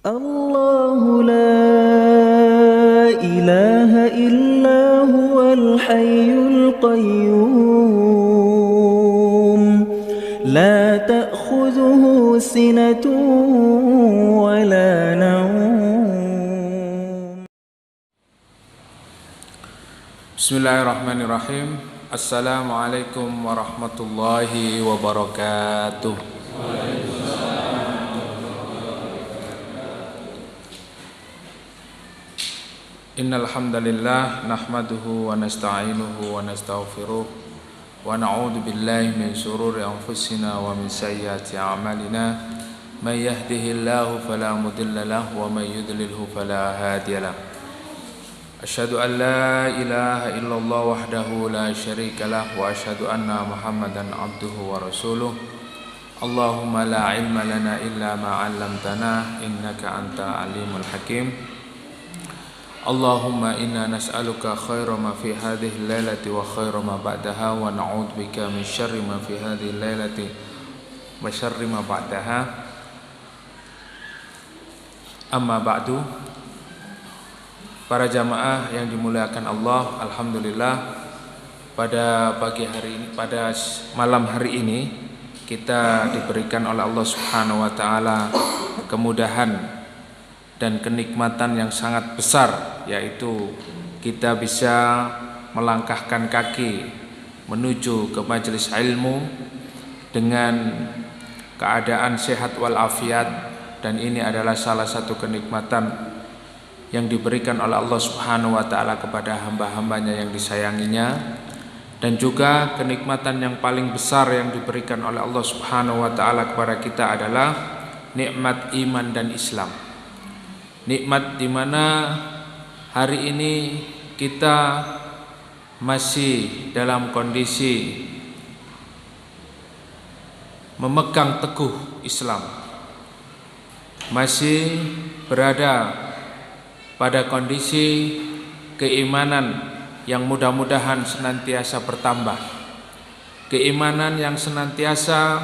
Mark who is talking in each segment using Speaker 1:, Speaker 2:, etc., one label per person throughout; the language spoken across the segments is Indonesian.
Speaker 1: الله لا إله إلا هو الحي القيوم لا تأخذه سنة ولا نوم.
Speaker 2: Bismillahirrahmanirrahim. Assalamualaikum warahmatullahi wabarakatuh. Innal hamdalillah nahmaduhu wa nasta'inuhu wa nastaghfiruh wa na'udzu billahi min shururi anfusina wa min sayyiati a'malina. May yahdihillahu fala mudilla lahu wa may yudlilhu fala hadiya lahu. Asyhadu an la ilaha illallah wahdahu la syarika lah wa asyhadu anna Muhammadan abduhu wa rasuluh. Allahumma la ilma lana illa ma 'allamtana innaka anta alimul hakim. Allahumma inna nas'aluka khaira ma fi hadhihi al-lailati wa khaira ma ba'daha wa na'udzu bika min syarri ma fi hadhihi al-lailati wa syarri ma ba'daha. Amma ba'du. Para jamaah yang dimuliakan Allah, alhamdulillah pada pagi hari ini, pada malam hari ini kita diberikan oleh Allah Subhanahu wa taala kemudahan dan kenikmatan yang sangat besar, yaitu kita bisa melangkahkan kaki menuju ke majelis ilmu dengan keadaan sehat walafiat, dan ini adalah salah satu kenikmatan yang diberikan oleh Allah Subhanahu wa taala kepada hamba-hambanya yang disayanginya, dan juga kenikmatan yang paling besar yang diberikan oleh Allah Subhanahu wa taala kepada kita adalah nikmat iman dan Islam. Nikmat di mana hari ini kita masih dalam kondisi memegang teguh Islam, masih berada pada kondisi keimanan yang mudah-mudahan senantiasa bertambah, keimanan yang senantiasa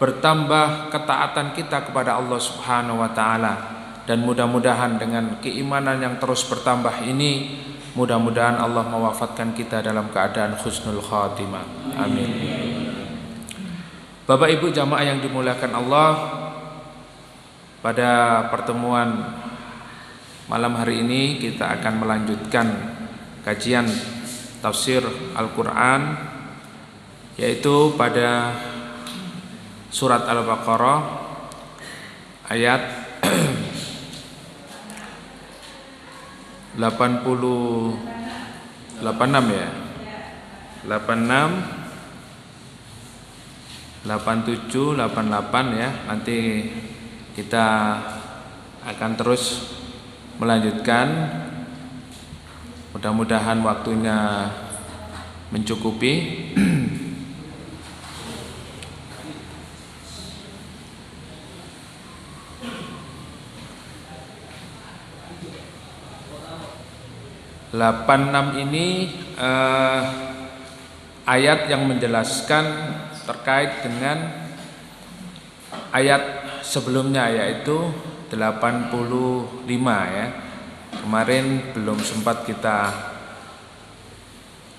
Speaker 2: bertambah ketaatan kita kepada Allah Subhanahu wa taala. Dan mudah-mudahan dengan keimanan yang terus bertambah ini, mudah-mudahan Allah mewafatkan kita dalam keadaan husnul khatimah. Amin. Bapak Ibu jamaah yang dimuliakan Allah, pada pertemuan malam hari ini kita akan melanjutkan kajian tafsir Al-Quran, yaitu pada surat Al-Baqarah ayat 86 ya, 86, 87, 88 ya. Nanti kita akan terus melanjutkan. Mudah-mudahan waktunya mencukupi. Enam ini ayat yang menjelaskan terkait dengan ayat sebelumnya, yaitu 85 ya. Kemarin belum sempat kita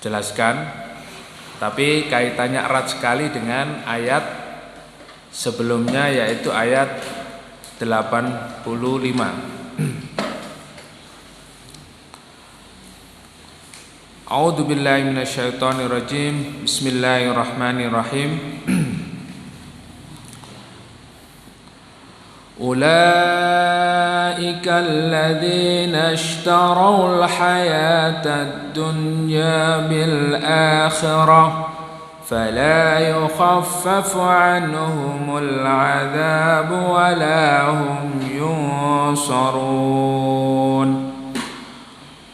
Speaker 2: jelaskan, tapi kaitannya erat sekali dengan ayat sebelumnya, yaitu ayat 85. A'udzu billahi minasyaitonir rajim. Bismillahirrahmanirrahim. Ulaika alladzina ishtarawul hayatad dunya bil akhirah fala yukhaffafu anhumul 'adzab wa la hum yunsarun.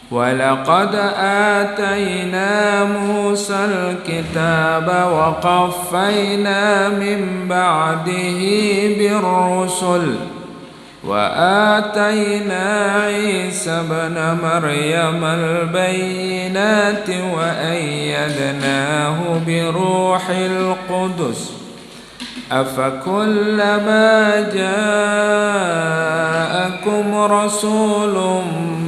Speaker 2: وَلَقَدْ آتَيْنَا مُوسَى الْكِتَابَ وَقَفَّيْنَا مِنْ بَعْدِهِ بِالرُّسُلِ وَآتَيْنَا عِيسَى ابْنَ مَرْيَمَ الْبَيِّنَاتِ وَأَيَّدْنَاهُ بِرُوحِ الْقُدُسِ أَفَكُلَّمَا جَاءَكُمْ رسول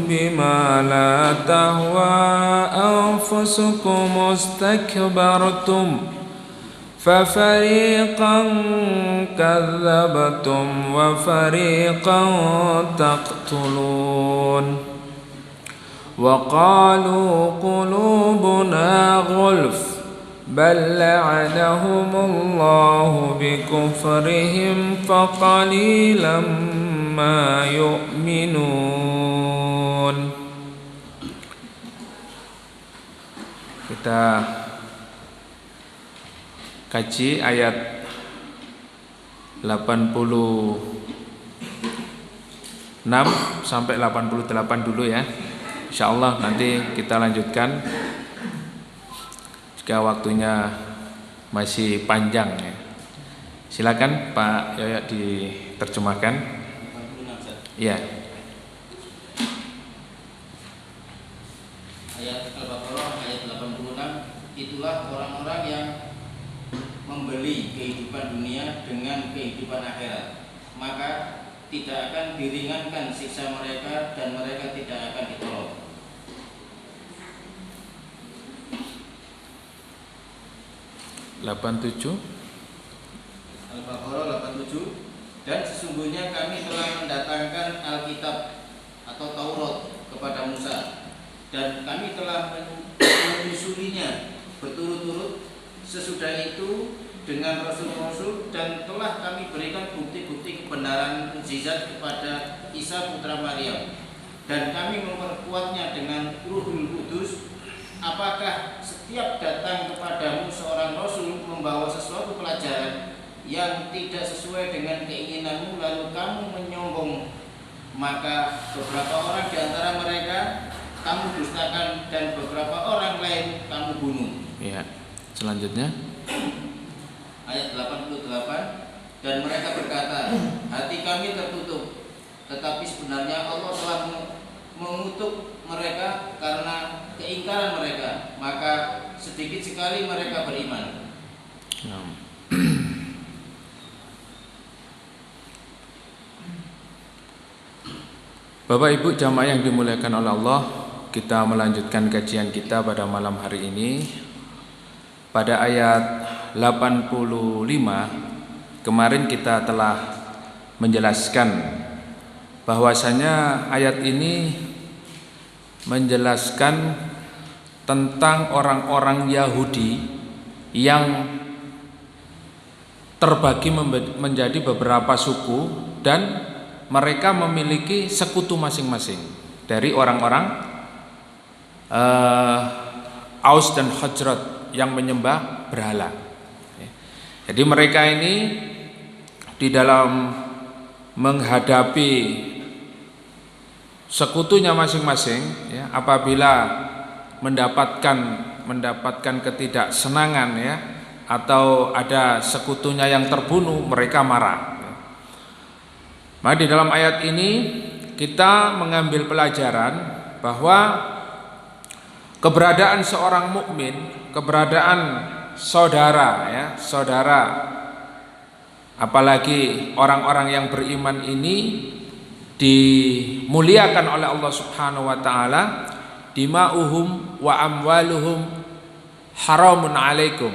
Speaker 2: بما لا تهوى أنفسكم استكبرتم ففريقا كذبتم وفريقا تقتلون وقالوا قلوبنا غلف بل لعنهم الله بكفرهم فقليلا ما يؤمنون. Kita kaji ayat 86 sampai 88 dulu ya. Insyaallah nanti kita lanjutkan jika waktunya masih panjang ya. Silakan Pak Yoyo diterjemahkan. Iya.
Speaker 3: Ayat Al-Baqarah ayat 86, itulah orang-orang yang membeli kehidupan dunia dengan kehidupan akhirat, maka tidak akan diringankan siksa mereka dan mereka tidak akan ditolong.
Speaker 2: 87
Speaker 3: Al-Baqarah 87, dan sesungguhnya kami telah mendatangkan Alkitab atau Taurat kepada Musa, dan kami telah menyusulinya berturut-turut sesudah itu dengan rasul-rasul, dan telah kami berikan bukti-bukti kebenaran mukjizat kepada Isa putra Maryam, dan kami memperkuatnya dengan Ruhul Kudus. Apakah setiap datang kepadamu seorang rasul membawa sesuatu pelajaran yang tidak sesuai dengan keinginanmu, lalu kamu menyombong, maka beberapa orang di antara mereka kamu dustakan dan beberapa orang lain kamu bunuh.
Speaker 2: Ya, selanjutnya
Speaker 3: Ayat 88, dan mereka berkata, hati kami tertutup, tetapi sebenarnya Allah telah mengutuk mereka karena keingkaran mereka, maka sedikit sekali mereka beriman.
Speaker 2: Bapak Ibu jamaah yang dimuliakan oleh Allah, kita melanjutkan kajian kita pada malam hari ini. Pada ayat 85 kemarin kita telah menjelaskan bahwasanya ayat ini menjelaskan tentang orang-orang Yahudi yang terbagi menjadi beberapa suku dan mereka memiliki sekutu masing-masing dari orang-orang Aus dan Khazraj yang menyembah berhala. Jadi mereka ini di dalam menghadapi sekutunya masing-masing ya, apabila mendapatkan ketidaksenangan ya, atau ada sekutunya yang terbunuh, mereka marah. Maka di dalam ayat ini kita mengambil pelajaran bahwa keberadaan seorang mukmin, keberadaan saudara ya, saudara, apalagi orang-orang yang beriman ini dimuliakan oleh Allah Subhanahu wa taala. Dima'uhum wa amwaluhum haramun alaikum.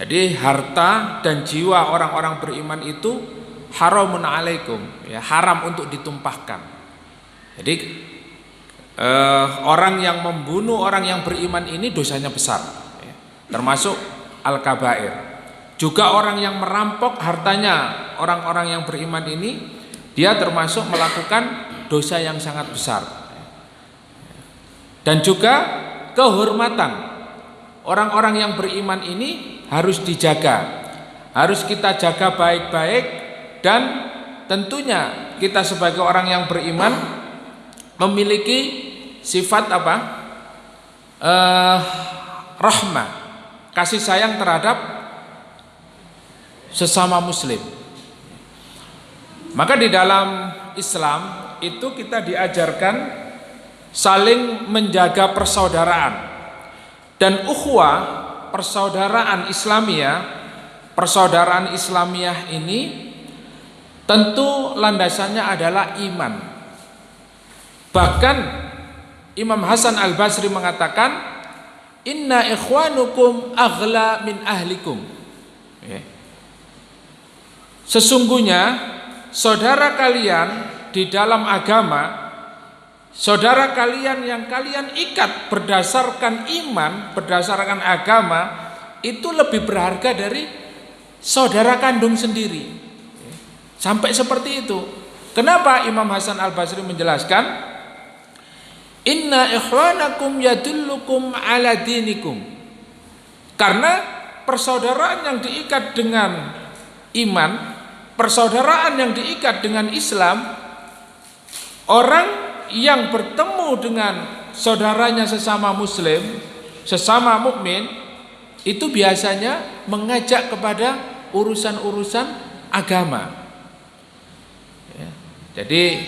Speaker 2: Jadi harta dan jiwa orang-orang beriman itu haramun alaikum ya, haram untuk ditumpahkan. Jadi orang yang membunuh orang yang beriman ini dosanya besar ya, termasuk al-kabair. Juga orang yang merampok hartanya orang-orang yang beriman ini, dia termasuk melakukan dosa yang sangat besar. Dan juga kehormatan orang-orang yang beriman ini harus dijaga, harus kita jaga baik-baik. Dan tentunya kita sebagai orang yang beriman memiliki sifat apa? Rahmah, kasih sayang terhadap sesama muslim. Maka di dalam Islam itu kita diajarkan saling menjaga persaudaraan dan ukhuwah, persaudaraan Islamiyah ini tentu landasannya adalah iman Bahkan Imam Hasan Al-Basri mengatakan, inna ikhwanukum aghla min ahlikum. Sesungguhnya saudara kalian di dalam agama, saudara kalian yang kalian ikat berdasarkan iman, berdasarkan agama, itu lebih berharga dari saudara kandung sendiri. Sampai seperti itu. Kenapa Imam Hasan Al-Basri menjelaskan, inna ikhwanakum yadullukum ala dinikum. Karena persaudaraan yang diikat dengan iman, persaudaraan yang diikat dengan Islam, orang yang bertemu dengan saudaranya sesama muslim, sesama mukmin, itu biasanya mengajak kepada urusan-urusan agama. Jadi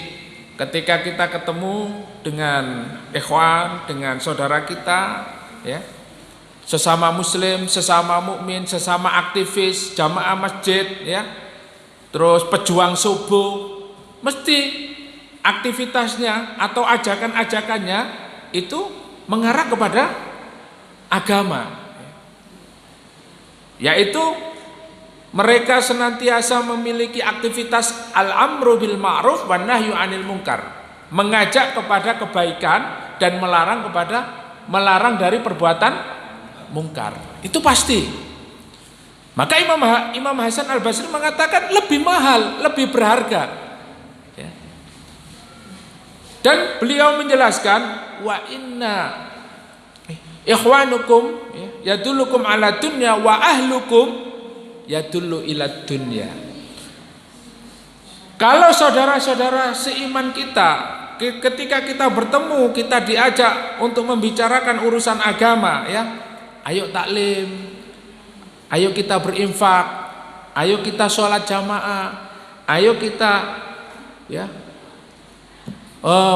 Speaker 2: ketika kita ketemu dengan ikhwan, dengan saudara kita, ya, sesama muslim, sesama mukmin, sesama aktivis jamaah masjid, ya, terus pejuang subuh, mesti aktivitasnya atau ajakan-ajakannya itu mengarah kepada agama, yaitu mereka senantiasa memiliki aktivitas al-amru bil ma'ruf wan nahyu 'anil munkar, mengajak kepada kebaikan dan melarang dari perbuatan mungkar. Itu pasti. Maka Imam Hasan Al-Basri mengatakan lebih mahal, lebih berharga. Ya. Dan beliau menjelaskan, wa inna ikhwanukum yadullukum ala dunya wa ahlukum yadullu ila dunya. Kalau saudara-saudara seiman kita, ketika kita bertemu, kita diajak untuk membicarakan urusan agama, ya, ayo taklim, ayo kita berinfak, ayo kita sholat jamaah, ayo kita, ya,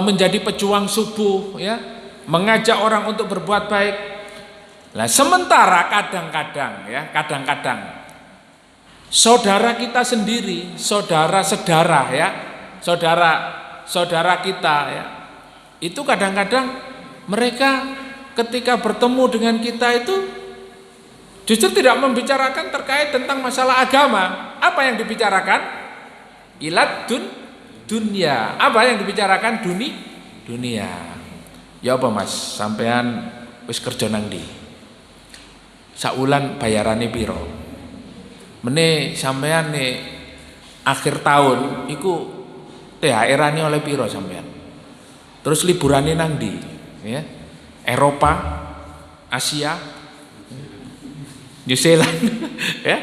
Speaker 2: menjadi pejuang subuh, ya, mengajak orang untuk berbuat baik. Nah, sementara kadang-kadang, ya, kadang-kadang saudara kita sendiri, saudara-saudara, ya, saudara kita, ya, itu kadang-kadang mereka ketika bertemu dengan kita itu justru tidak membicarakan terkait tentang masalah agama. Apa yang dibicarakan? Ilad dunia. Apa yang dibicarakan? Dunia. Ya apa mas, sampean wis kerja nang ndi? Saulan bayarane piro? Mene sampean nih akhir tahun iku THR-ane oleh piro sampean? Terus liburane nang ndi? Ya. Eropa, Asia, New Zealand, ya.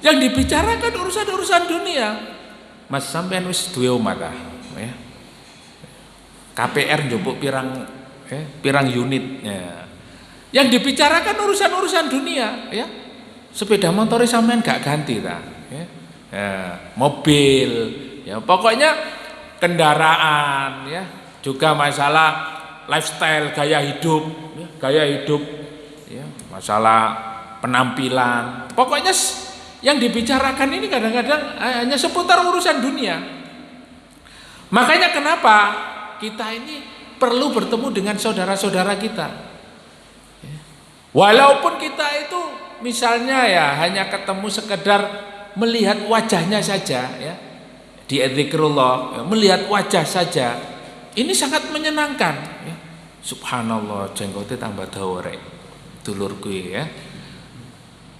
Speaker 2: Yang dibicarakan urusan-urusan dunia. Mas sampean wis duwe omah ta, ya. KPR njupuk pirang unit, ya. Yang dibicarakan urusan-urusan dunia, ya. Sepeda motor sampean gak ganti ta, ya. Ya, mobil, ya, pokoknya kendaraan, ya, juga masalah lifestyle, gaya hidup, ya, masalah penampilan. Pokoknya yang dibicarakan ini kadang-kadang hanya seputar urusan dunia. Makanya kenapa kita ini perlu bertemu dengan saudara-saudara kita. Walaupun kita itu misalnya ya hanya ketemu sekedar melihat wajahnya saja, ya, di zikrullah, ya, melihat wajah saja, ini sangat menyenangkan, ya. Subhanallah, jenggotnya tambah dawa rek dulurku, ya.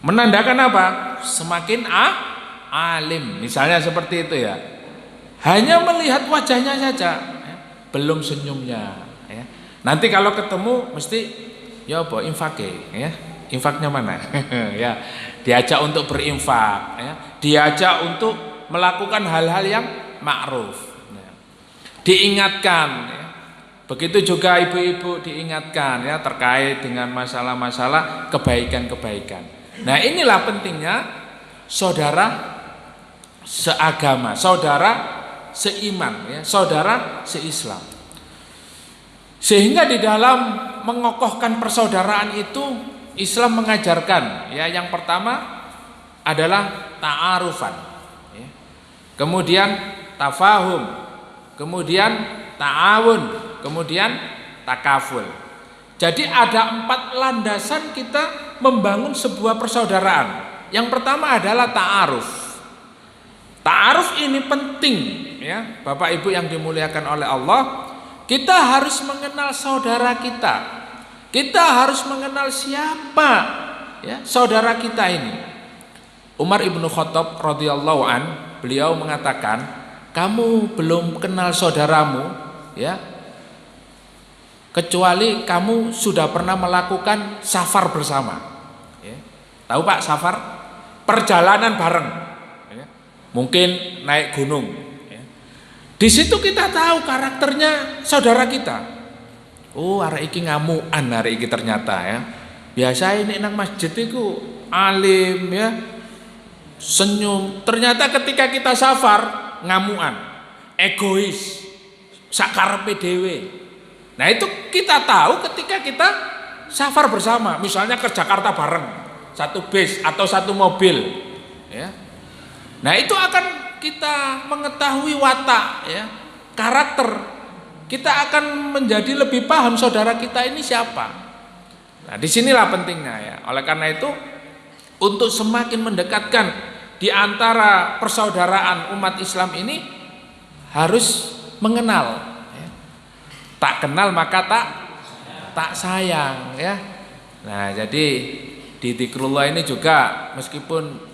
Speaker 2: Menandakan apa? Semakin alim, misalnya seperti itu, ya. Hanya melihat wajahnya saja, ya, belum senyumnya, ya. Nanti kalau ketemu mesti ya apa infake, ya. Infaknya mana? Ya, diajak untuk berinfak, ya. Diajak untuk melakukan hal-hal yang ma'ruf, ya. Diingatkan, ya. Begitu juga ibu-ibu diingatkan, ya, terkait dengan masalah-masalah kebaikan-kebaikan. Nah, inilah pentingnya saudara seagama, saudara seiman, ya, saudara seislam. Sehingga di dalam mengokohkan persaudaraan itu Islam mengajarkan, ya, yang pertama adalah ta'arufan, ya. Kemudian tafahum, kemudian ta'awun, kemudian takaful. Jadi ada 4 landasan kita membangun sebuah persaudaraan. Yang pertama adalah ta'aruf. Ta'aruf ini penting ya, Bapak Ibu yang dimuliakan oleh Allah. Kita harus mengenal saudara kita. Kita harus mengenal siapa ya saudara kita ini. Umar ibnu Khattab radhiyallahu an, beliau mengatakan, kamu belum kenal saudaramu ya, kecuali kamu sudah pernah melakukan safar bersama ya. Tahu Pak safar? Perjalanan bareng ya. Mungkin naik gunung ya. Di situ kita tahu karakternya saudara kita. Oh arek iki ngamukan, arek iki ternyata ya. Biasa ini nang masjid itu alim ya, senyum. Ternyata ketika kita safar ngamukan, egois, sakarepe dhewe. Nah itu kita tahu ketika kita safar bersama, misalnya ke Jakarta bareng, satu bis atau satu mobil ya. Nah itu akan kita mengetahui watak ya, karakter. Kita akan menjadi lebih paham saudara kita ini siapa. Nah disinilah pentingnya ya. Oleh karena itu untuk semakin mendekatkan di antara persaudaraan umat Islam ini harus mengenal. Tak kenal maka tak sayang ya. Nah jadi di Dzikrullah ini juga meskipun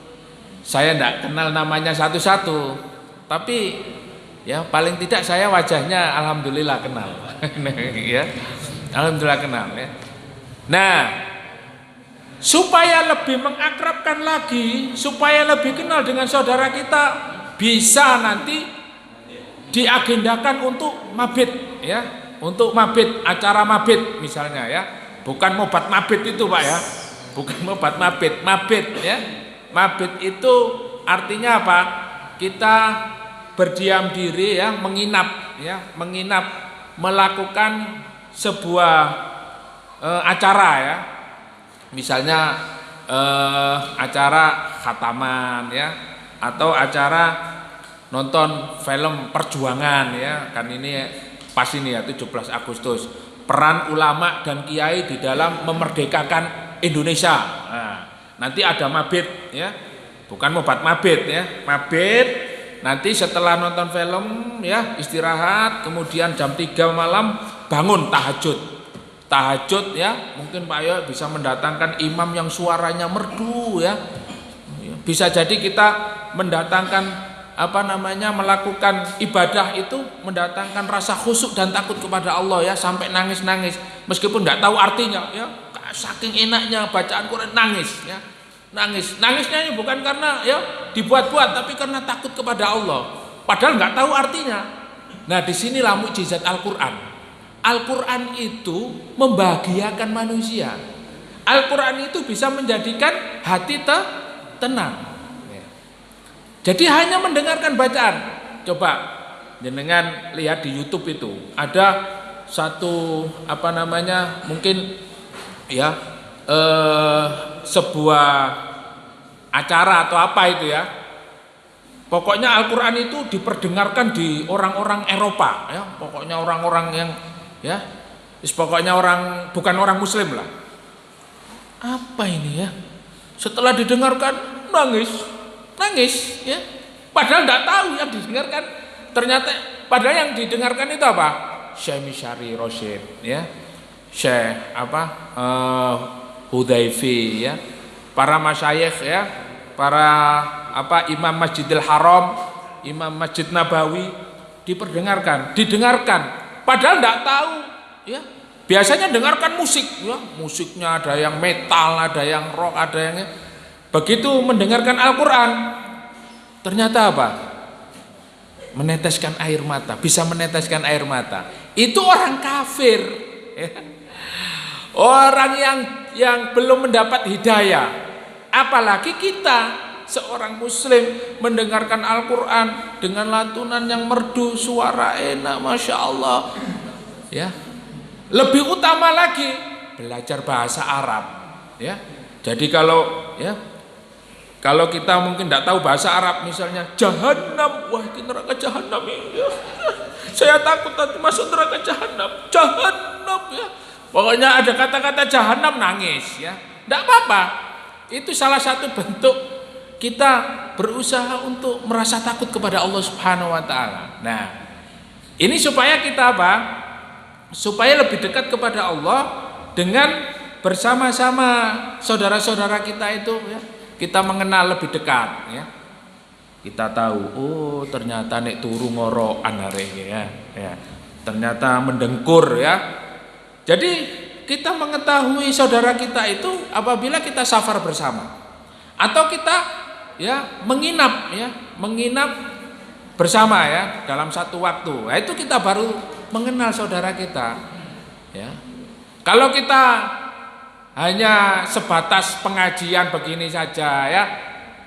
Speaker 2: saya tidak kenal namanya satu-satu, tapi ya paling tidak saya wajahnya alhamdulillah kenal. Ya, alhamdulillah kenal ya. Nah supaya lebih mengakrabkan lagi, supaya lebih kenal dengan saudara kita, bisa nanti diagendakan untuk mabit ya. Untuk mabit, acara mabit misalnya ya, bukan mobat mabit itu Pak ya, bukan mobat mabit, mabit ya. Mabit itu artinya apa? Kita berdiam diri ya, menginap ya, menginap, melakukan sebuah acara ya, misalnya acara khataman ya, atau acara nonton film perjuangan ya, kan ini pas ini ya 17 Agustus, peran ulama dan kiai di dalam memerdekakan Indonesia. Nah, nanti ada mabit ya, bukan mobat mabit ya, mabit nanti setelah nonton film ya istirahat, kemudian jam 3 malam bangun tahajud ya, mungkin Pak Yo bisa mendatangkan imam yang suaranya merdu ya, bisa jadi kita mendatangkan melakukan ibadah itu mendatangkan rasa khusyuk dan takut kepada Allah ya, sampai nangis-nangis meskipun tidak tahu artinya ya, saking enaknya bacaan Quran nangis ya, nangisnya ini bukan karena ya dibuat-buat, tapi karena takut kepada Allah padahal nggak tahu artinya. Nah disinilah mukjizat Al-Quran. Al-Quran itu membahagiakan manusia. Al-Quran itu bisa menjadikan hati tenang. Jadi hanya mendengarkan bacaan. Coba jenengan lihat di YouTube itu ada satu mungkin ya sebuah acara atau apa itu ya. Pokoknya Al-Quran itu diperdengarkan di orang-orang Eropa ya. Pokoknya orang-orang yang ya, pokoknya bukan orang Muslim lah. Apa ini ya? Setelah didengarkan nangis ya, padahal tidak tahu yang didengarkan, ternyata padahal yang didengarkan itu apa? Syekh Misyari Rosyid ya, Syekh Hudayfi ya, para masyayikh ya, para Imam Masjidil Haram, Imam Masjid Nabawi didengarkan, padahal tidak tahu ya. Biasanya dengarkan musik ya, musiknya ada yang metal, ada yang rock, ada yang begitu mendengarkan Al-Quran ternyata apa? Meneteskan air mata, bisa meneteskan air mata. Itu orang kafir ya. Orang yang belum mendapat hidayah. Apalagi kita seorang muslim mendengarkan Al-Quran dengan lantunan yang merdu, suara enak, Masya Allah ya. Lebih utama lagi belajar bahasa Arab ya. Jadi kalau kita mungkin tidak tahu bahasa Arab, misalnya Jahannam, wah itu neraka Jahannam ya. saya takut nanti masuk neraka jahanam. Jahanam ya. Pokoknya ada kata-kata jahanam nangis ya. Tidak apa-apa. Itu salah satu bentuk kita berusaha untuk merasa takut kepada Allah Subhanahu wa taala. Nah, ini supaya kita apa? Supaya lebih dekat kepada Allah dengan bersama-sama saudara-saudara kita itu ya. Kita mengenal lebih dekat ya. Kita tahu, oh ternyata nek turu ngorokan hari ini ya. Ternyata mendengkur ya. Jadi kita mengetahui saudara kita itu apabila kita safar bersama atau kita ya menginap bersama ya dalam satu waktu. Nah, itu kita baru mengenal saudara kita ya. Kalau kita hanya sebatas pengajian begini saja ya,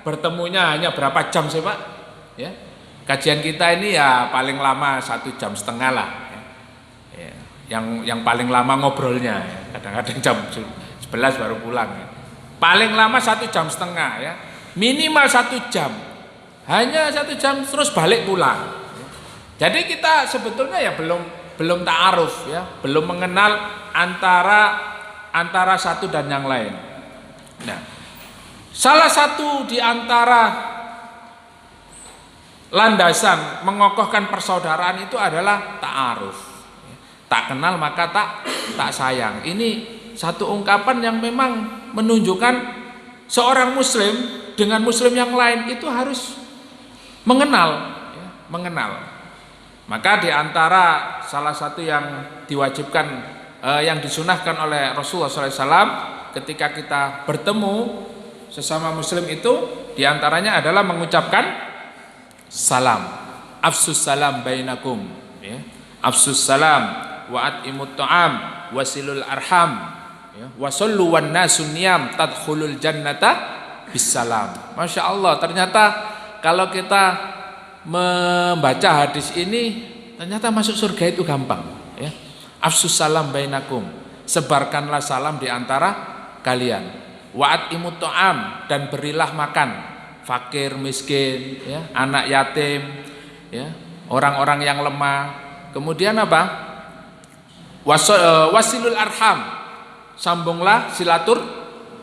Speaker 2: bertemunya hanya berapa jam sih Pak? Ya, kajian kita ini ya paling lama 1,5 jam lah. Ya. Yang paling lama ngobrolnya, ya. Kadang-kadang jam 11 baru pulang. Ya. Paling lama 1,5 jam ya, minimal 1 jam. Hanya 1 jam terus balik pulang. Ya. Jadi kita sebetulnya ya belum ta'aruf ya, belum mengenal antara satu dan yang lain. Nah, salah satu di antara landasan mengokohkan persaudaraan itu adalah ta'aruf. Tak kenal maka tak sayang. Ini satu ungkapan yang memang menunjukkan seorang muslim dengan muslim yang lain itu harus mengenal. Maka di antara salah satu yang diwajibkan, yang disunahkan oleh Rasulullah SAW ketika kita bertemu sesama muslim itu diantaranya adalah mengucapkan salam, afsus salam bainakum ya. Afsus salam wa at'imut ta'am wasilul arham ya. Wasallu wan nasu niyam tadkhulul jannata bisalam. Masya Allah, ternyata kalau kita membaca hadis ini ternyata masuk surga itu gampang ya. Afsus salam bainakum, sebarkanlah salam di antara kalian. Wa'at imut ta'am, dan berilah makan fakir, miskin, ya, anak yatim, ya, orang-orang yang lemah. Kemudian apa? Wasilul arham, sambunglah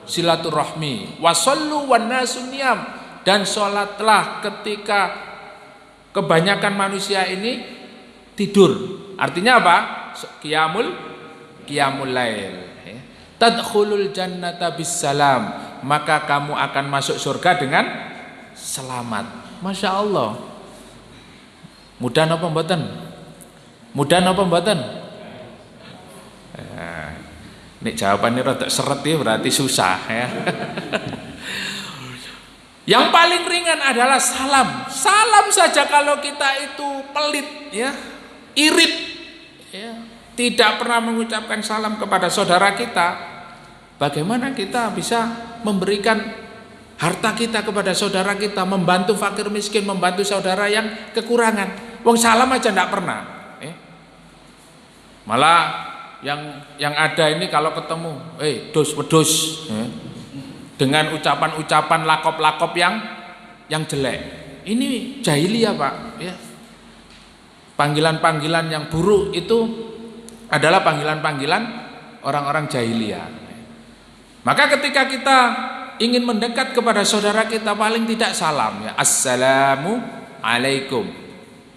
Speaker 2: silaturahmi. Wasallu wan nasu niyam, dan sholatlah ketika kebanyakan manusia ini tidur. Artinya apa? Qiyamul lail. Tadkhulul jannata bisalam, maka kamu akan masuk surga dengan selamat. Masya Allah. Mudah napa mboten? Mudah napa mboten? Nek jawabannya rada seret ya berarti susah ya. Yang paling ringan adalah salam. Salam saja kalau kita itu pelit ya, irit ya, tidak pernah mengucapkan salam kepada saudara kita, bagaimana kita bisa memberikan harta kita kepada saudara kita, membantu fakir miskin, membantu saudara yang kekurangan? Wong salam aja tidak pernah. Malah yang ada ini kalau ketemu, dos wedus, dengan ucapan-ucapan lakop-lakop yang jelek. Ini jahiliyah Pak. Ya. Panggilan-panggilan yang buruk itu adalah panggilan-panggilan orang-orang jahiliyah. Maka ketika kita ingin mendekat kepada saudara kita, paling tidak salam ya, assalamu alaikum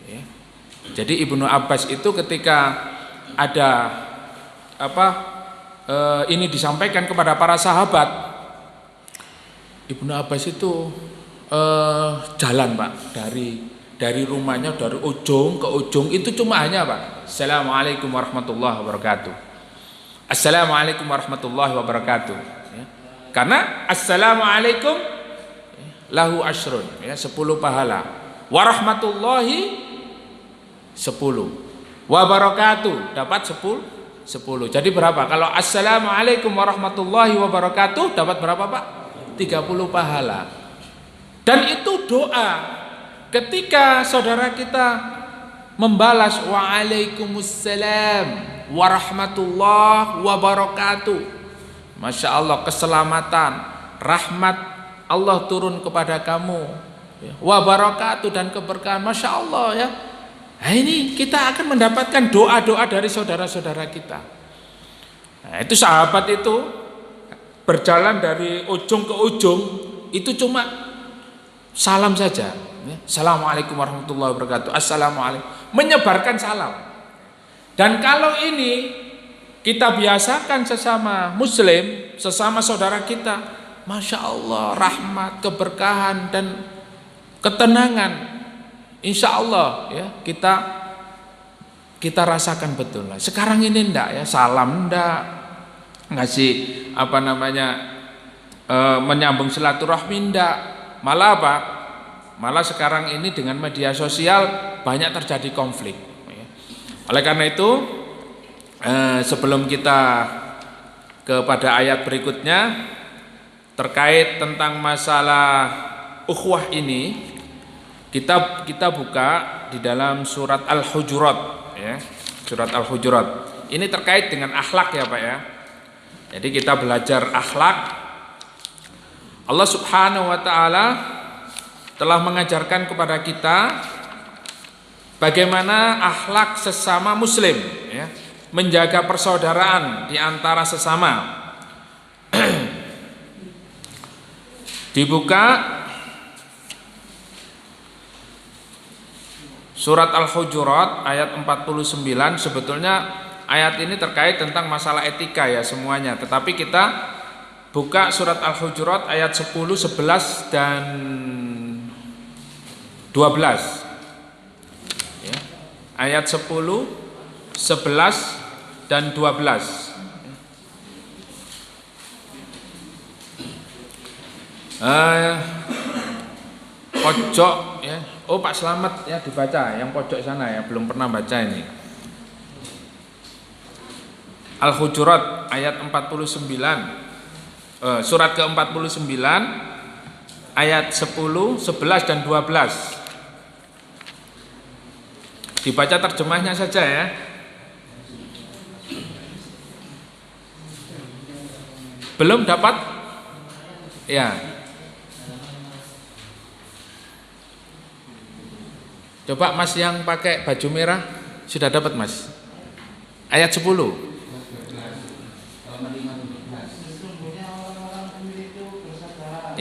Speaker 2: ya. Jadi Ibnu Abbas itu ketika ada ini disampaikan kepada para sahabat, Ibnu Abbas itu jalan Pak dari rumahnya, dari ujung ke ujung itu cuma hanya Pak, assalamualaikum warahmatullahi wabarakatuh, assalamualaikum warahmatullahi wabarakatuh ya. Karena assalamualaikum lahu asrun ya, 10 pahala, warahmatullahi 10, wabarakatuh dapat 10. Jadi berapa? Kalau assalamualaikum warahmatullahi wabarakatuh dapat berapa Pak? 30 pahala. Dan itu doa ketika saudara kita membalas waalaikumsalam warahmatullahi wabarakatuh. Masya Allah, keselamatan, rahmat Allah turun kepada kamu, wabarakatuh, dan keberkahan. Masya Allah ya. Nah, ini kita akan mendapatkan doa-doa dari saudara-saudara kita. Nah, itu sahabat itu berjalan dari ujung ke ujung itu cuma salam saja. Assalamualaikum warahmatullahi wabarakatuh. Assalamualaikum. Menyebarkan salam. Dan kalau ini kita biasakan sesama muslim, sesama saudara kita, Masya Allah, rahmat, keberkahan dan ketenangan. Insya Allah ya kita rasakan betul lah. Sekarang ini enggak ya, salam enggak, ngasih menyambung silaturahmi enggak. Malah apa? Malah sekarang ini dengan media sosial banyak terjadi konflik. Oleh karena itu, sebelum kita kepada ayat berikutnya terkait tentang masalah ukhuwah ini, kita buka di dalam surat Al-Hujurat ya. Surat Al-Hujurat. Ini terkait dengan akhlak ya, Pak ya. Jadi kita belajar akhlak. Allah Subhanahu wa taala telah mengajarkan kepada kita bagaimana akhlak sesama muslim ya, menjaga persaudaraan di antara sesama. Dibuka surat Al-Hujurat ayat 49. Sebetulnya ayat ini terkait tentang masalah etika ya semuanya, tetapi kita buka surat Al-Hujurat ayat 10, 11 dan 12 ya. Ayat 10, 11 dan 12. Pojok ya. Oh, Pak Slamet ya, dibaca yang pojok sana ya, belum pernah baca ini. Al-Hujurat ayat 49. Surat ke-49 ayat 10, 11 dan 12. Dibaca terjemahnya saja ya. Belum dapat? Ya. Coba Mas yang pakai baju merah, sudah dapat Mas? Ayat 10.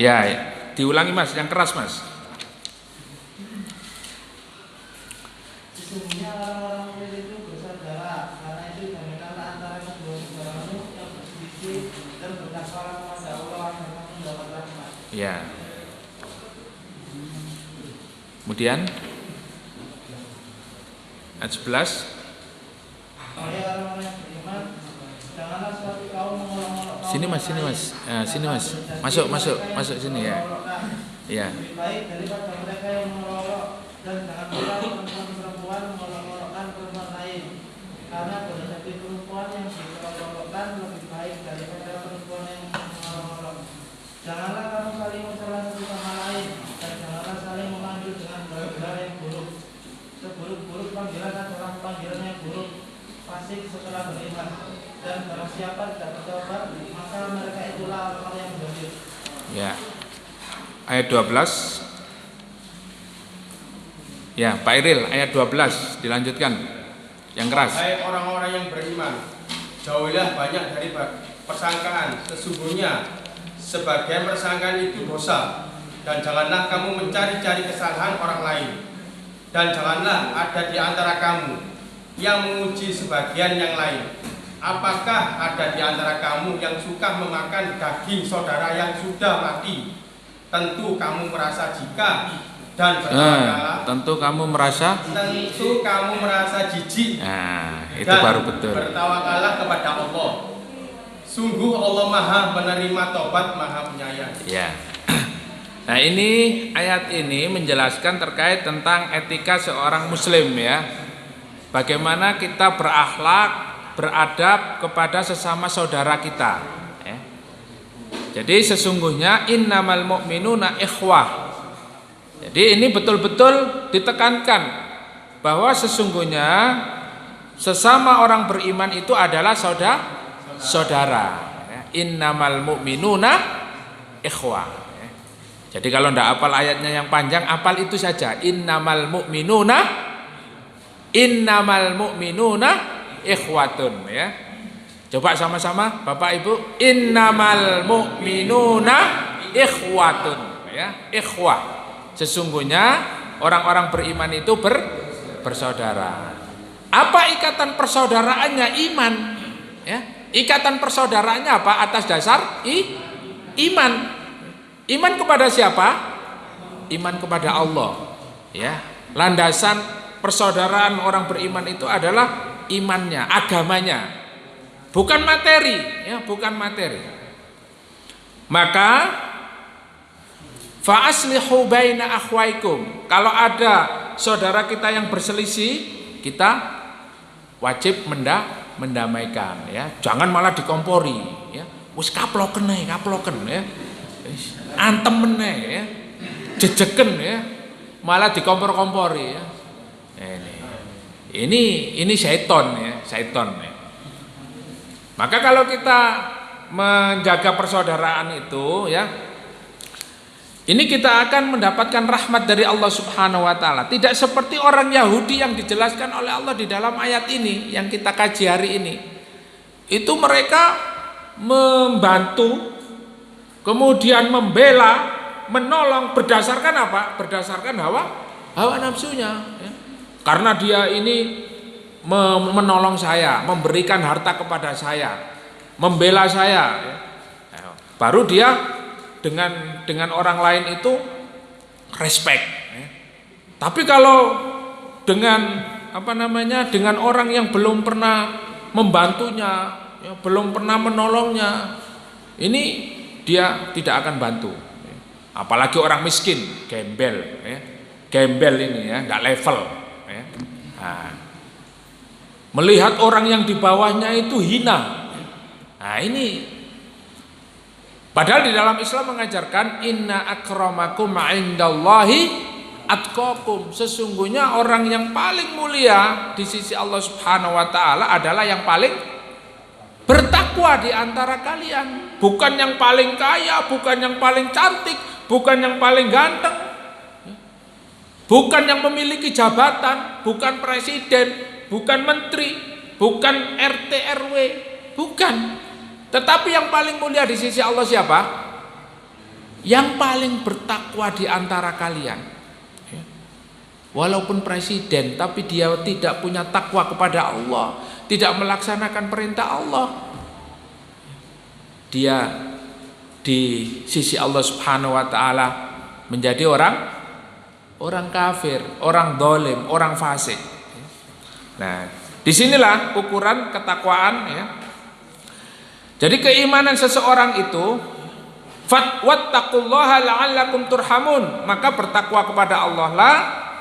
Speaker 2: Ya, diulangi Mas, yang keras Mas.
Speaker 4: Sesungguhnya orang-orang kafir itu bersaudara, karena itu demikianlah antara kedua saudaramu yang berselisih dan bertakwalah kepada Allah agar mendapat rahmat.
Speaker 2: Ya. Kemudian ayat 11.
Speaker 4: Oleh orang-orang yang beriman, janganlah suatu kaum mengolok-olok kaum
Speaker 2: Sini Mas, sini Mas. Sini Mas. Masuk sini ya. Ya.
Speaker 4: Lebih baik daripada mereka yang mengolok, dan jangan pula perempuan mengolok-olokkan perempuan lain, karena boleh jadi perempuan yang diolok-olokkan lebih baik daripada perempuan yang mengolok-olok. Janganlah kamu saling mencela satu sama lain, dan janganlah saling memanggil dengan gelar yang buruk. Seburuk-buruk panggilan adalah panggilan yang buruk, fasik setelah beriman. Dan barang siapa tidak bertobat, maka mereka itulah orang yang berdosa.
Speaker 2: Ya. Ayat 12. Ya, Pak Iril, ayat 12 dilanjutkan. Yang keras.
Speaker 5: Hai orang-orang yang beriman, jauhilah banyak dari persangkaan. Sesungguhnya sebagian persangkaan itu dosa. Dan janganlah kamu mencari-cari kesalahan orang lain. Dan janganlah ada di antara kamu yang memuji sebagian yang lain. Apakah ada di antara kamu yang suka memakan daging saudara yang sudah mati? Tentu kamu merasa jika dan bertawakal.
Speaker 2: Tentu kamu merasa
Speaker 5: jijik.
Speaker 2: Nah, itu
Speaker 5: dan
Speaker 2: baru betul.
Speaker 5: Bertawakallah kepada Allah. Sungguh Allah Maha menerima tobat, Maha penyayang.
Speaker 2: Ya. Nah, ini ayat ini menjelaskan terkait tentang etika seorang muslim ya. Bagaimana kita berakhlak, beradab kepada sesama saudara kita ya. Jadi sesungguhnya innamal mu'minuna ikhwah. Jadi ini betul-betul ditekankan bahwa sesungguhnya sesama orang beriman itu adalah saudara ya. Innamal mu'minuna ikhwah ya. Jadi kalau ndak hafal ayatnya yang panjang, hafal itu saja, innamal mu'minuna Innamal mu'minuna ikhwatun ya. Coba sama-sama Bapak Ibu, innamal mu'minuna ikhwatun ya, ikhwah. Sesungguhnya orang-orang beriman itu bersaudara. Apa ikatan persaudaraannya? Iman ya. Ikatan persaudaraannya apa? Atas dasar iman. Iman kepada siapa? Iman kepada Allah ya. Landasan persaudaraan orang beriman itu adalah imannya, agamanya, bukan materi ya, bukan materi. Maka fa aslihu baina akhwaikum, kalau ada saudara kita yang berselisih, kita wajib mendamaikan ya. Jangan malah dikompori ya. Wis kaploken ya. Antem meneh ya. Jejeken ya. Malah dikompor-kompori ya. Ini syaiton ya, syaiton ya. Maka kalau kita menjaga persaudaraan itu ya, ini kita akan mendapatkan rahmat dari Allah Subhanahu wa taala. Tidak seperti orang Yahudi yang dijelaskan oleh Allah di dalam ayat ini yang kita kaji hari ini. Itu mereka membantu, kemudian membela, menolong berdasarkan apa? Berdasarkan hawa nafsunya ya. Karena dia ini menolong saya, memberikan harta kepada saya, membela saya ya. Baru dia dengan orang lain itu respect ya. Tapi kalau dengan orang yang belum pernah membantunya ya, belum pernah menolongnya, ini dia tidak akan bantu ya. Apalagi orang miskin, gembel ya. Gembel ini ya, nggak level ya. Nah, melihat orang yang di bawahnya itu hina. Nah ini, padahal di dalam Islam mengajarkan inna akramakum indallahi atqakum. Sesungguhnya orang yang paling mulia di sisi Allah Subhanahu wa taala adalah yang paling bertakwa di antara kalian. Bukan yang paling kaya, bukan yang paling cantik, bukan yang paling ganteng, bukan yang memiliki jabatan, bukan presiden, bukan menteri, bukan RT RW, bukan. Tetapi yang paling mulia di sisi Allah siapa? Yang paling bertakwa di antara kalian. Walaupun presiden, tapi dia tidak punya takwa kepada Allah, tidak melaksanakan perintah Allah, dia di sisi Allah Subhanahu wa taala menjadi orang kafir, orang dolim, orang fasik. Nah, disinilah ukuran ketakwaan ya. Jadi keimanan seseorang itu wattaqullaha la'allakum turhamun, maka bertakwa kepada Allah lah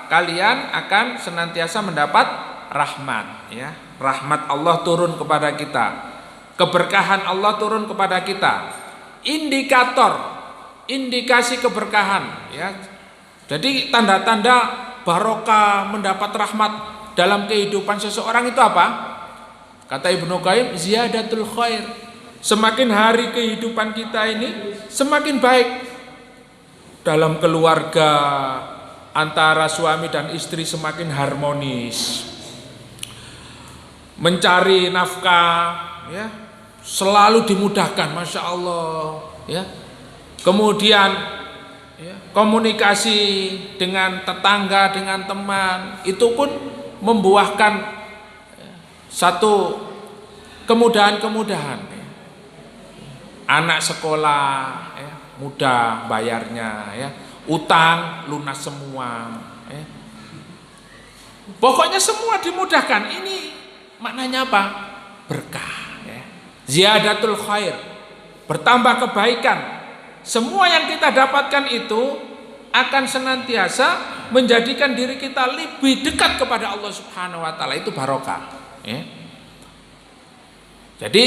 Speaker 2: kalian akan senantiasa mendapat rahmat ya. Rahmat Allah turun kepada kita, keberkahan Allah turun kepada kita. Indikasi keberkahan ya. Jadi tanda-tanda barokah mendapat rahmat dalam kehidupan seseorang itu apa? Kata Ibnu Qayyim, ziyadatul khair. Semakin hari kehidupan kita ini semakin baik. Dalam keluarga antara suami dan istri semakin harmonis. Mencari nafkah ya, selalu dimudahkan, Masya Allah ya. Kemudian ya, komunikasi dengan tetangga, dengan teman, itu pun membuahkan ya, satu kemudahan-kemudahan ya. Anak sekolah ya, mudah bayarnya ya. Utang lunas semua ya. Pokoknya semua dimudahkan. Ini maknanya apa? Berkah ya. Ziyadatul khair, bertambah kebaikan. Semua yang kita dapatkan itu akan senantiasa menjadikan diri kita lebih dekat kepada Allah Subhanahu wa taala. Itu barokah ya. Jadi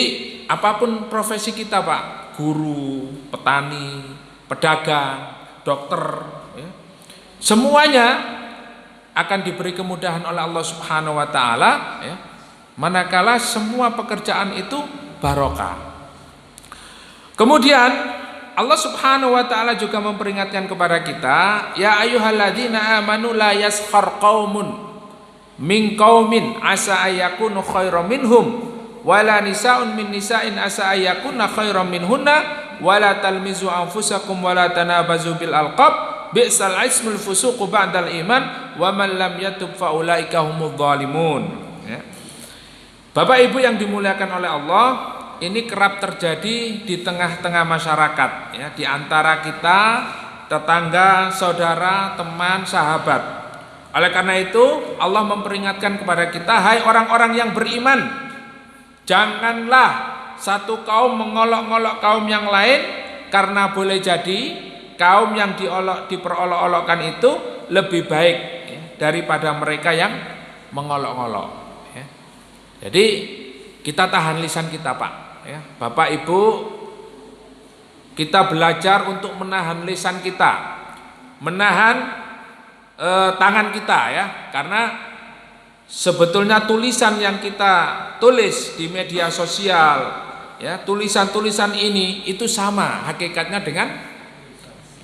Speaker 2: apapun profesi kita Pak, guru, petani, pedagang, dokter ya, semuanya akan diberi kemudahan oleh Allah Subhanahu wa taala ya, manakala semua pekerjaan itu barokah. Kemudian Allah Subhanahu wa taala juga memperingatkan kepada kita, ya ayyuhalladzina amanu la yaskhar qaumun min qaumin asa ayyakunu khairam minhum wala nisaun min nisa'in asa ayyakunna khairam minhunna wala talmizu anfusakum wala tanabazu bil alqab bi'sal ismul fusuqu ba'dal iman wa man lam yatub fa ulaika humudz zalimun. Ya. Bapak Ibu yang dimuliakan oleh Allah, ini kerap terjadi di tengah-tengah masyarakat, ya, di antara kita, tetangga, saudara, teman, sahabat. Oleh karena itu Allah memperingatkan kepada kita, hai orang-orang yang beriman, janganlah satu kaum mengolok-olok kaum yang lain, karena boleh jadi kaum yang diperolok-olokkan itu lebih baik, ya, daripada mereka yang mengolok-olok, ya. Jadi kita tahan lisan kita, Pak, ya. Bapak Ibu, kita belajar untuk menahan lisan kita, menahan tangan kita, ya, karena sebetulnya tulisan yang kita tulis di media sosial, ya, tulisan-tulisan ini itu sama hakikatnya dengan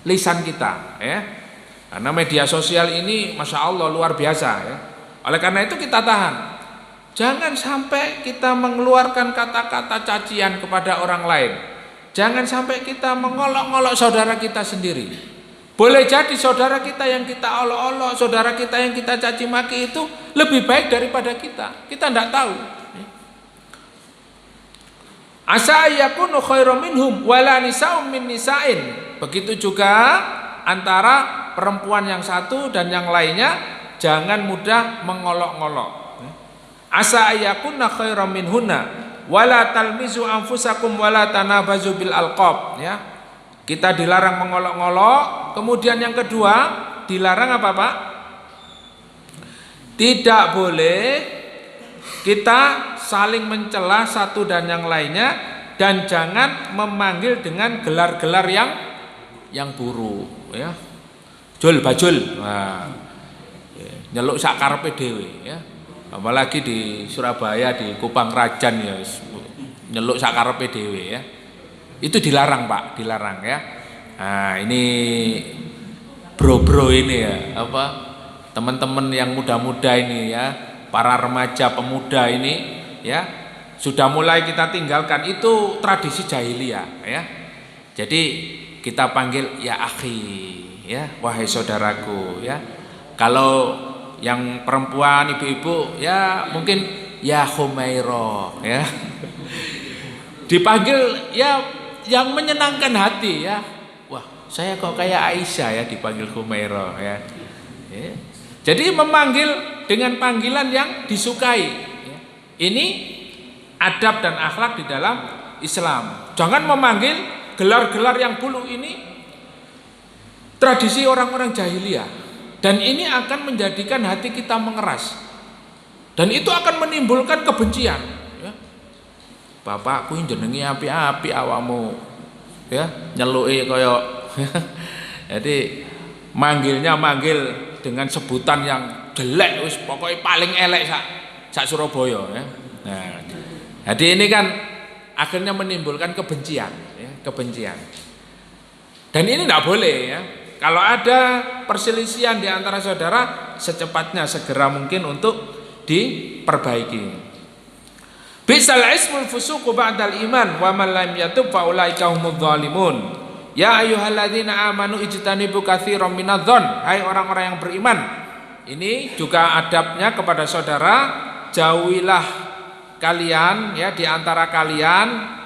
Speaker 2: lisan kita, ya. Karena media sosial ini Masya Allah luar biasa, ya. Oleh karena itu kita tahan. Jangan sampai kita mengeluarkan kata-kata cacian kepada orang lain. Jangan sampai kita mengolok-olok saudara kita sendiri. Boleh jadi saudara kita yang kita olok-olok, saudara kita yang kita caci maki itu lebih baik daripada kita. Kita tidak tahu. Asa ayyakunu khairam minhum wala nisa'um min nisa'in. Begitu juga antara perempuan yang satu dan yang lainnya, jangan mudah mengolok-olok. Asa ayyakunna khairam minhunna wala talmizu anfusakum wala tanabazu bil alqab, ya. Kita dilarang mengolok-olok. Kemudian yang kedua, dilarang apa, Pak? Tidak boleh kita saling mencela satu dan yang lainnya, dan jangan memanggil dengan gelar-gelar yang buruk, ya. Jul bajul, nah, nyeluk sak karepe dhewe, ya. Apalagi di Surabaya, di Kupang Krajan, ya, nyeluk sak karepe dhewe, ya. Itu dilarang, Pak, dilarang, ya. Nah, ini bro-bro ini, ya, apa, teman-teman yang muda-muda ini, ya, para remaja pemuda ini, ya, sudah mulai kita tinggalkan itu tradisi jahiliyah, ya. Jadi kita panggil ya akhi, ya, wahai saudaraku, ya. Kalau yang perempuan, ibu-ibu, ya mungkin ya Humairah, ya. Dipanggil ya yang menyenangkan hati, ya. Wah, saya kok kayak Aisyah, ya, dipanggil Humairah, ya. Ya. Jadi memanggil dengan panggilan yang disukai, ya. Ini adab dan akhlak di dalam Islam. Jangan memanggil gelar-gelar yang dulu ini tradisi orang-orang jahiliyah, dan ini akan menjadikan hati kita mengeras, dan itu akan menimbulkan kebencian, ya. Bapakku jenengi api-api awakmu, ya, nyeluki koyok. Jadi manggilnya manggil dengan sebutan yang jelek, wis pokoknya paling elek sak Surabaya, ya. Nah, jadi ini kan akhirnya menimbulkan kebencian, ya, kebencian. Dan ini tidak boleh, ya. Kalau ada perselisihan di antara saudara, secepatnya segera mungkin untuk diperbaiki. Bisal ismul fusuqu ba'dal iman wa man lam yatub fa ulaika humudz zalimun. Ya ayyuhalladzina amanu ijtanibu katsiran minadh-dhon. Hai orang-orang yang beriman. Ini juga adabnya kepada saudara, jauhilah kalian, ya, di antara kalian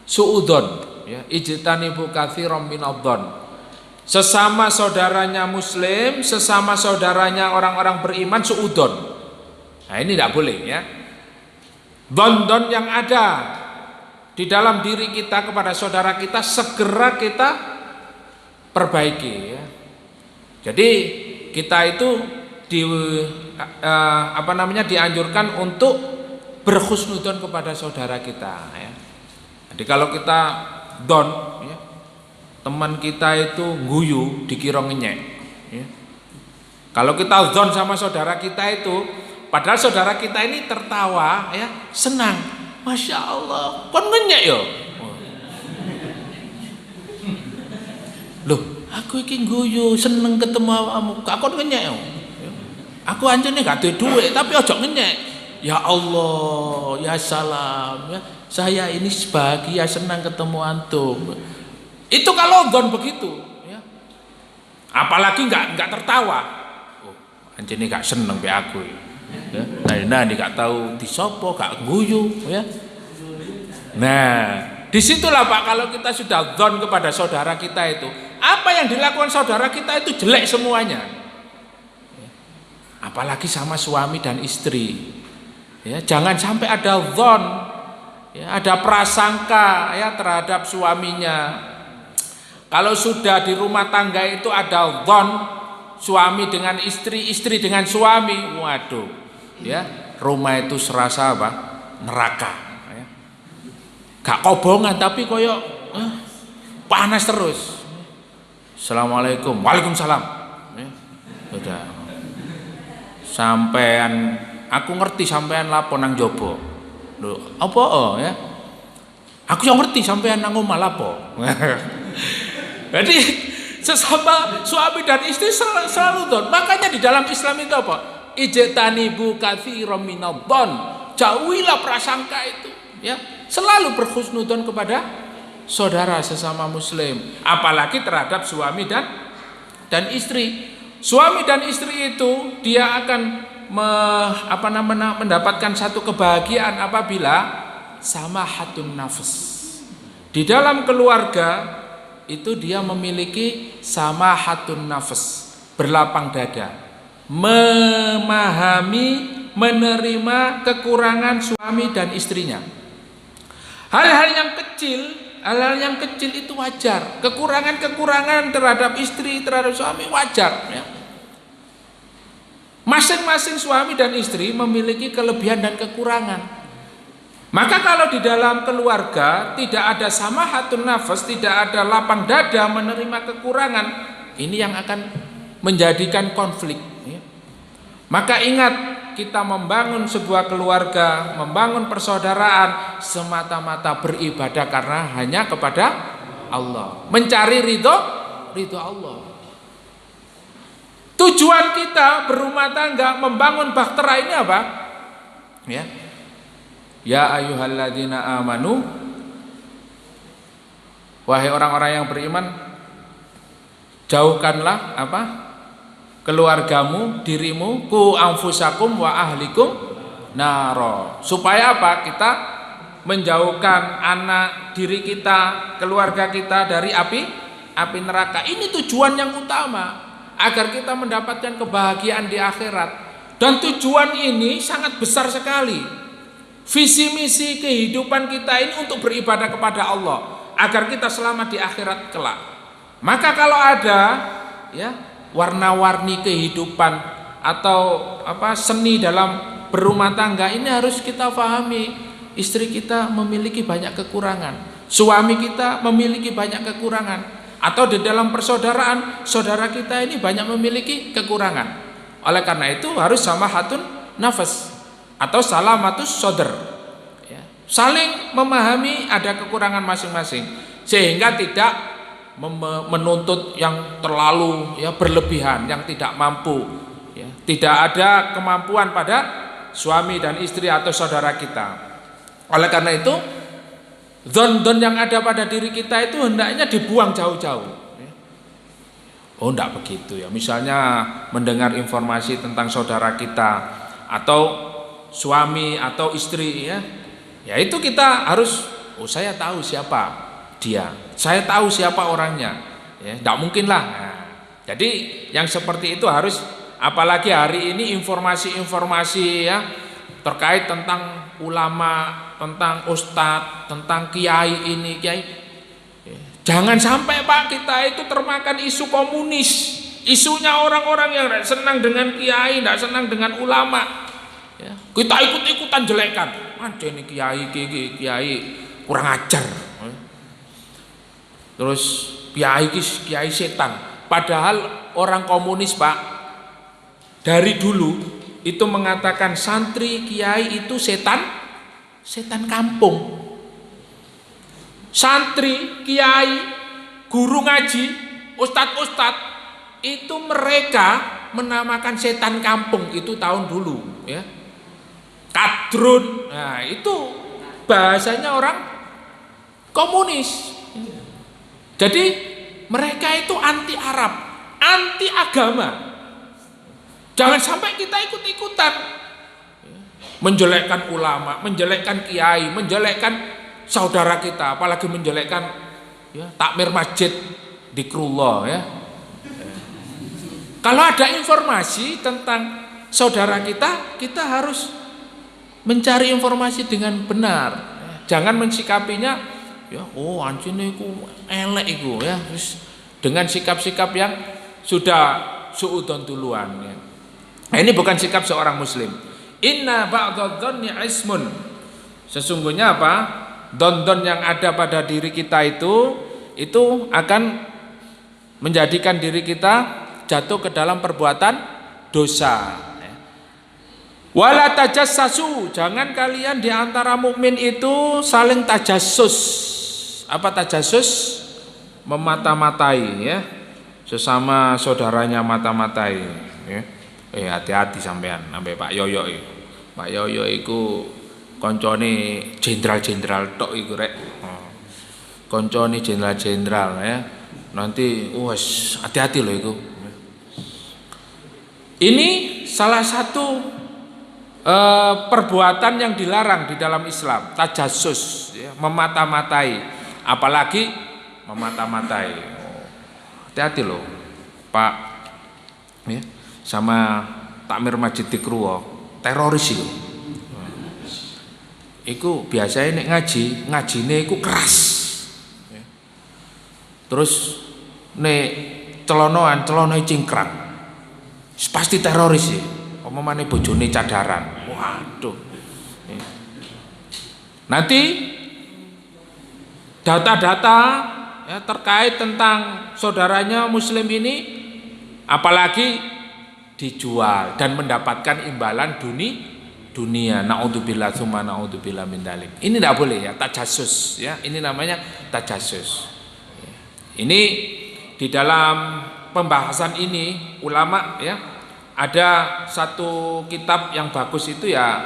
Speaker 2: suudzon, ya, ijtanibu katsiran minadh-dhon. Sesama saudaranya muslim, sesama saudaranya orang-orang beriman suudzon. Nah, ini tidak boleh, ya. Don-don yang ada di dalam diri kita kepada saudara kita segera kita perbaiki, ya. Jadi kita itu dianjurkan untuk berhusnudzon kepada saudara kita, ya. Jadi kalau kita don, ya, teman kita itu guyu dikira ngenyek, ya. Kalau kita zon sama saudara kita itu, padahal saudara kita ini tertawa, ya, senang, Masya Allah, kon ngenyek yo. Loh, aku iki guyu seneng ketemu awakmu, kok kon ngenyek yo. Aku anjene gak duwe duit, tapi ojo ngenyek. Ya Allah, ya salam, ya. Saya ini bahagia senang ketemu antum. Itu kalau dzon begitu, ya. Apalagi nggak tertawa. Oh, anjene gak seneng be aku. Ya. Nah, gak tahu disopo, gak guyu, ya. Nah, disitulah Pak, kalau kita sudah dzon kepada saudara kita itu, apa yang dilakukan saudara kita itu jelek semuanya. Apalagi sama suami dan istri. Ya, jangan sampai ada dzon, ya, ada prasangka ya terhadap suaminya. Kalau sudah di rumah tangga itu ada dzon, suami dengan istri, istri dengan suami, waduh, ya, rumah itu serasa apa? Neraka. Ya. Gak kobongan tapi koyo panas terus. Assalamualaikum, waalaikumsalam. Ya, udah. Sampean aku ngerti sampean lapo nang jobo. Lho, apa ya? Aku yang ngerti sampean nang omah lapo. Jadi sesama suami dan istri selalu dzon. Makanya di dalam Islam itu apa? Ijtanibu katsiran minadh-dhon. Jauhilah prasangka itu, ya. Selalu berhusnudzon kepada saudara sesama muslim, apalagi terhadap suami dan istri. Suami dan istri itu dia akan mendapatkan satu kebahagiaan apabila samahatun nafs. Di dalam keluarga itu dia memiliki samahatun nafs, berlapang dada, memahami, menerima kekurangan suami dan istrinya. Hal-hal yang kecil itu wajar. Kekurangan terhadap istri, terhadap suami wajar, ya. Masing-masing suami dan istri memiliki kelebihan dan kekurangan. Maka kalau di dalam keluarga tidak ada samahatun nafas, tidak ada lapang dada menerima kekurangan, ini yang akan menjadikan konflik, ya. Maka ingat, kita membangun sebuah keluarga, membangun persaudaraan semata-mata beribadah karena hanya kepada Allah, mencari ridho Allah. Tujuan kita berumah tangga, membangun bahtera ini apa? Ya ayyuhalladzina amanu, wahai orang-orang yang beriman, jauhkanlah apa? Keluargamu, dirimu, ku anfusakum wa ahlikum naro. Supaya apa? Kita menjauhkan anak, diri kita, keluarga kita dari api neraka. Ini tujuan yang utama, agar kita mendapatkan kebahagiaan di akhirat. Dan tujuan ini sangat besar sekali. Visi misi kehidupan kita ini untuk beribadah kepada Allah, agar kita selamat di akhirat kelak. Maka kalau ada, ya, warna-warni kehidupan atau seni dalam berumah tangga, ini harus kita pahami. Istri kita memiliki banyak kekurangan, suami kita memiliki banyak kekurangan, atau di dalam persaudaraan saudara kita ini banyak memiliki kekurangan. Oleh karena itu harus samahatun nafas atau salamatus sodr, ya. Saling memahami ada kekurangan masing-masing, sehingga tidak menuntut yang terlalu, ya, berlebihan, yang tidak mampu, ya. Tidak ada kemampuan pada suami dan istri atau saudara kita. Oleh karena itu dzon-dzon yang ada pada diri kita itu hendaknya dibuang jauh-jauh. Oh, enggak begitu, ya. Misalnya mendengar informasi tentang saudara kita atau suami atau istri, ya. Ya itu kita harus, oh saya tahu siapa dia, saya tahu siapa orangnya, ya. Enggak mungkin lah. Nah, jadi yang seperti itu harus, apalagi hari ini informasi-informasi, ya, terkait tentang ulama, tentang ustadz, tentang kiai ini, kiai. Jangan sampai Pak kita itu termakan isu komunis, isunya orang-orang yang tidak senang dengan kiai, tidak senang dengan ulama, ya. Kita ikut-ikutan jelekan, ada ini kiai kurang ajar, terus kiai setan. Padahal orang komunis Pak dari dulu itu mengatakan santri kiai itu setan kampung. Santri, kiai, guru ngaji, ustadz itu mereka menamakan setan kampung itu tahun dulu ya. Kadrun. Nah, itu bahasanya orang komunis. Jadi mereka itu anti Arab, anti agama. Jangan sampai kita ikut-ikutan menjelekkan ulama, menjelekkan kiai, menjelekkan saudara kita, apalagi menjelekkan ya, takmir masjid Dzikrullah ya. Kalau ada informasi tentang saudara kita, kita harus mencari informasi dengan benar. Jangan mensikapinya ya, oh anjene iku elek iku ya, terus dengan sikap-sikap yang sudah suudzon duluan ya. Nah, ini bukan sikap seorang muslim. Inna ba'dadh-dhanni ismun. Sesungguhnya apa? Don-don yang ada pada diri kita itu akan menjadikan diri kita jatuh ke dalam perbuatan dosa. Wala tajassasu, jangan kalian di antara mukmin itu saling tajassus. Apa tajassus? Memata-matai ya. Sesama saudaranya mata-matai ya. Hati-hati sampean sampai Pak Yoyo iki. Pak Yoyo iku koncone jenderal-jenderal tok iku rek. Koncone jenderal-jenderal ya. Nanti wes hati-hati loh iku. Ini salah satu perbuatan yang dilarang di dalam Islam, tajassus ya, memata-matai, apalagi memata-matai. Hati-hati loh Pak ya, sama takmir masjid Dzikrullah, teroris itu. Iku biasanya nek ngajine iku keras. Terus nek celana cingkrang. Pasti teroris ya. Omongane bojone cadaran. Waduh. Nanti data-data ya, terkait tentang saudaranya muslim ini apalagi dijual dan mendapatkan imbalan dunia. Naudzubillah tsumma naudzubillah min dzalik. Ini tidak boleh ya, tajassus ya. Ini namanya tajassus. Ini di dalam pembahasan ini ulama ya, ada satu kitab yang bagus itu ya,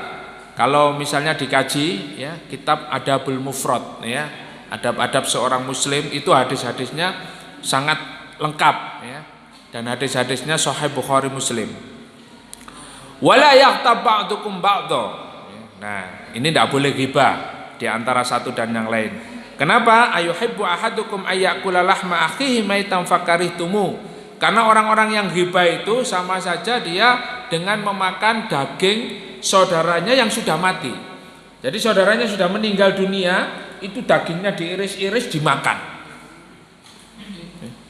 Speaker 2: kalau misalnya dikaji ya, kitab Adabul Mufrad ya, adab-adab seorang muslim, itu hadis-hadisnya sangat lengkap ya, dan hadis-hadisnya Sahih Bukhari Muslim. Wala yaghtab ba'dukum ba'dha. Nah, ini tidak boleh ghibah di antara satu dan yang lain. Kenapa? Ayuhibbu ahadukum ayyakula lahma akhihi maitan fakarihtumu. Karena orang-orang yang ghibah itu sama saja dia dengan memakan daging saudaranya yang sudah mati. Jadi saudaranya sudah meninggal dunia, itu dagingnya diiris-iris dimakan.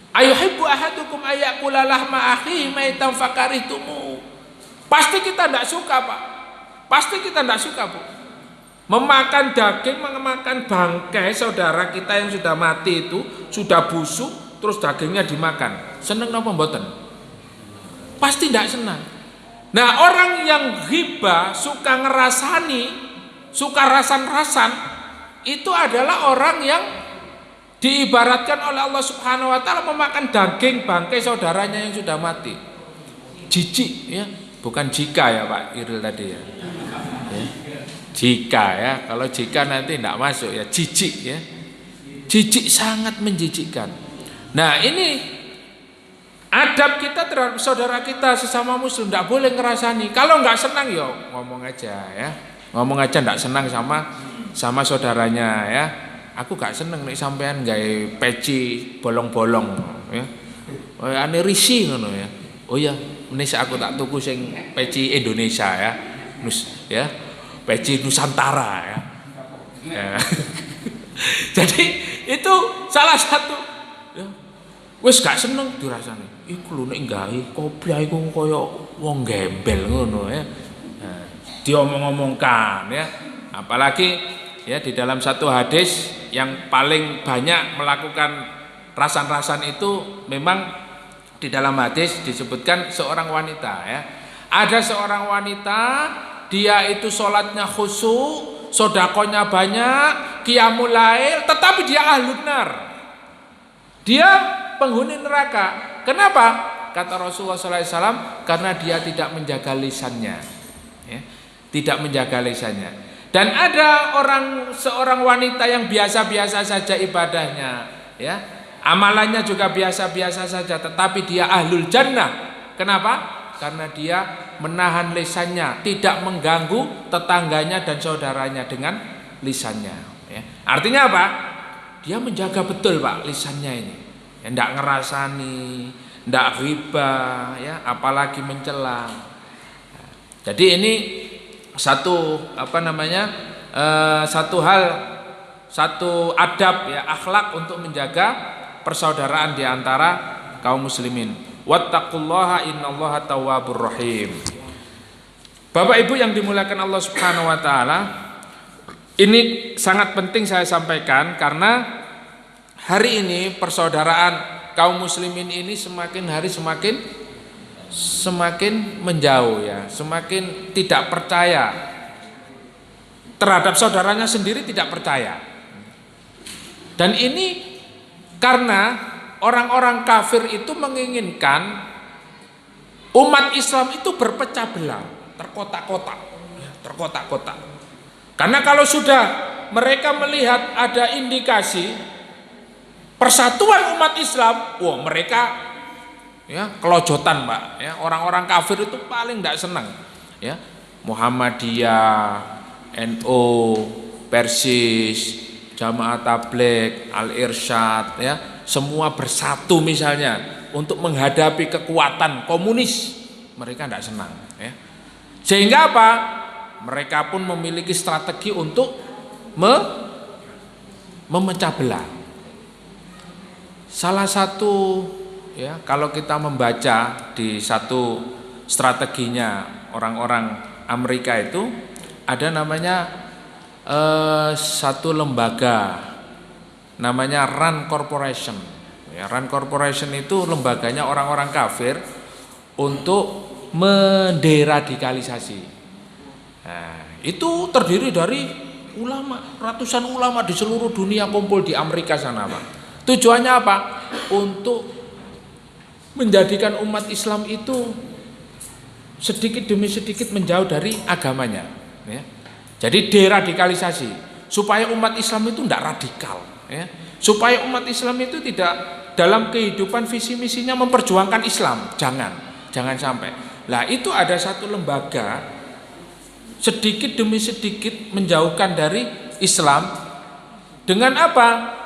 Speaker 2: Ayuhibbu ahadukum ayyakula lahma akhihi maitan fakarihtumu. Pasti kita tidak suka, Pak. Pasti kita tidak suka, Bu. Memakan daging, memakan bangkai saudara kita yang sudah mati itu, sudah busuk, terus dagingnya dimakan. Seneng apa mboten? Pasti tidak senang. Nah, orang yang ghibah, suka ngerasani, suka rasan-rasan, itu adalah orang yang diibaratkan oleh Allah Subhanahu wa taala memakan daging bangkai saudaranya yang sudah mati. Jijik ya, bukan jika ya Pak Iril tadi ya. Jika ya, kalau jika nanti tidak masuk ya, jijik ya. Jijik sangat menjijikkan. Nah, ini adab kita terhadap saudara kita sesama muslim, tidak boleh ngerasani. Kalau nggak senang ya ngomong aja ya. Ngomong aja nggak senang sama saudaranya ya. Aku gak seneng nek sampean gawe peci bolong-bolong ya. Ane risi ngono ya. Oh iya, menis aku tak tuku sing peci Indonesia ya. Ya. Peci Nusantara ya. Ya. Jadi itu salah satu ya. Wis gak seneng dirasani. Iku lho nek gawe kopiah iku kaya wong gembel ngono ya. Nah, diomong-omongkan ya. Apalagi ya di dalam satu hadis yang paling banyak melakukan rasan-rasan itu memang di dalam hadis disebutkan seorang wanita ya. Ada seorang wanita, dia itu sholatnya khusyuk, sodakonya banyak, qiyamul lail, tetapi dia ahlun nar. Dia penghuni neraka. Kenapa? Kata Rasulullah SAW, karena dia tidak menjaga lisannya, ya, tidak menjaga lisannya. Dan ada seorang wanita yang biasa-biasa saja ibadahnya, ya, amalannya juga biasa-biasa saja, tetapi dia ahlul jannah. Kenapa? Karena dia menahan lisannya, tidak mengganggu tetangganya dan saudaranya dengan lisannya, ya. Artinya apa? Dia menjaga betul Pak lisannya ini, ya, tidak ngerasani, tidak ghibah, ya, apalagi mencela. Jadi ini satu satu adab, ya, akhlak untuk menjaga persaudaraan di antara kaum muslimin. Wattaqullaha innallaha tawwabur rahim. Bapak Ibu yang dimuliakan Allah Subhanahu wa taala, ini sangat penting saya sampaikan karena hari ini persaudaraan kaum muslimin ini semakin hari semakin menjauh, ya, semakin tidak percaya terhadap saudaranya sendiri, tidak percaya. Dan ini karena orang-orang kafir itu menginginkan umat Islam itu berpecah belah, terkotak-kotak, ya, terkotak-kotak. Karena kalau sudah mereka melihat ada indikasi persatuan umat Islam, wah mereka, ya, kelojotan Pak, ya. Orang-orang kafir itu paling tidak senang, ya. Muhammadiyah, NU, Persis, Jamaah Tabligh, Al-Irsyad, ya, semua bersatu misalnya untuk menghadapi kekuatan komunis, mereka tidak senang, ya. Sehingga apa? Mereka pun memiliki strategi untuk memecah belah. Salah satu, ya, kalau kita membaca di satu strateginya orang-orang Amerika itu ada namanya satu lembaga namanya RAND Corporation, ya, RAND Corporation itu lembaganya orang-orang kafir untuk menderadikalisasi. Nah, itu terdiri dari ulama, ratusan ulama di seluruh dunia kumpul di Amerika sana Pak. Tujuannya apa? Untuk menjadikan umat Islam itu sedikit demi sedikit menjauh dari agamanya, ya. Jadi deradikalisasi supaya umat Islam itu tidak radikal, ya. Supaya umat Islam itu tidak dalam kehidupan visi misinya memperjuangkan Islam, jangan sampai. Lah itu ada satu lembaga sedikit demi sedikit menjauhkan dari Islam dengan apa?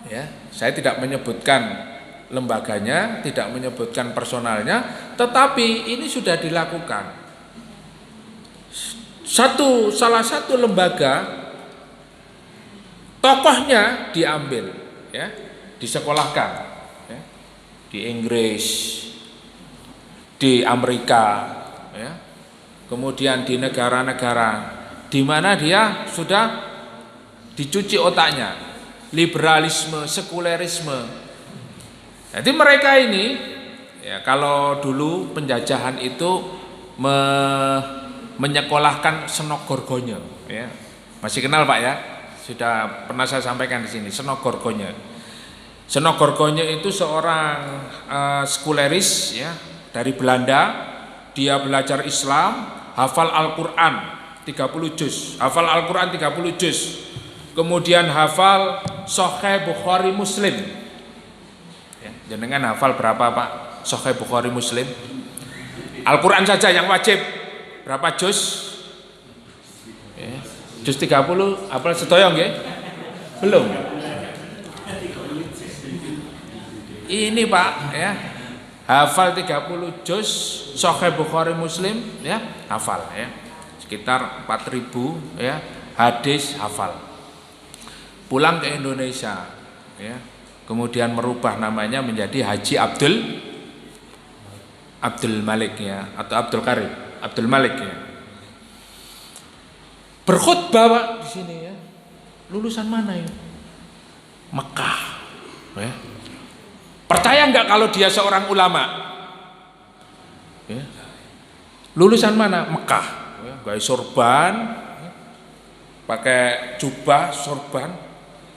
Speaker 2: Ya, saya tidak menyebutkan lembaganya, tidak menyebutkan personalnya, tetapi ini sudah dilakukan. Salah satu lembaga tokohnya diambil, ya, disekolahkan, ya, di Inggris, di Amerika, ya, kemudian di negara-negara di mana dia sudah dicuci otaknya, liberalisme, sekulerisme. Jadi mereka ini, ya, kalau dulu penjajahan itu menyekolahkan Senok Gorgonyo, ya, masih kenal Pak ya, sudah pernah saya sampaikan di sini. Senok Gorgonyo itu seorang sekuleris, ya, dari Belanda. Dia belajar Islam, hafal Al-Quran 30 juz, kemudian hafal Sahih Bukhari Muslim. Ya, jenengan hafal berapa Pak Sahih Bukhari Muslim? Al-Quran saja yang wajib berapa juz? Ya, juz 30 hafal sedoyong ya? Belum. Ini Pak, ya, hafal 30 juz Sahih Bukhari Muslim, ya, hafal, ya, sekitar 4.000, ya, hadis hafal. Pulang ke Indonesia, ya, kemudian merubah namanya menjadi Haji Abdul Malik, ya, atau Abdul Karim Abdul Malik, ya. Berkhutbah Pak di sini, ya. Lulusan mana ya? Mekah, ya. Percaya nggak kalau dia seorang ulama? Ya. Lulusan mana? Mekah, ya. Gaya sorban, ya. Pakai jubah sorban,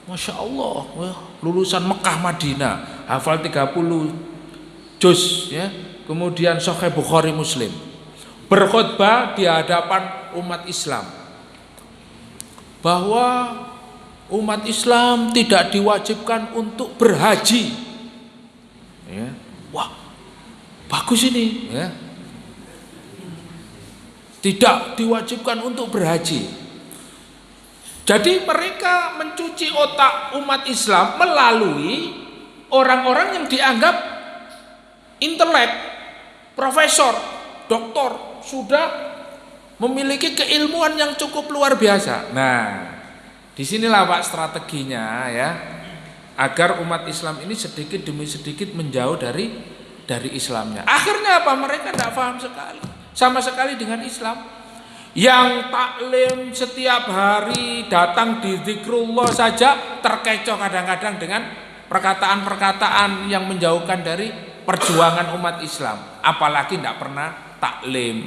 Speaker 2: Masya Allah, ya. Lulusan Mekah Madinah, hafal 30 juz ya, kemudian Sahih Bukhari Muslim, berkhutbah di hadapan umat Islam bahwa umat Islam tidak diwajibkan untuk berhaji. Ya. Wah, bagus ini ya. Tidak diwajibkan untuk berhaji. Jadi mereka mencuci otak umat Islam melalui orang-orang yang dianggap intelek, profesor, doktor, sudah memiliki keilmuan yang cukup luar biasa. Nah, disinilah Pak strateginya ya, agar umat Islam ini sedikit demi sedikit menjauh dari Islamnya. Akhirnya apa? Mereka tidak paham sama sekali dengan Islam. Yang taklim setiap hari datang di zikrullah saja terkecoh kadang-kadang dengan perkataan-perkataan yang menjauhkan dari perjuangan umat Islam. Apalagi tidak pernah taklim,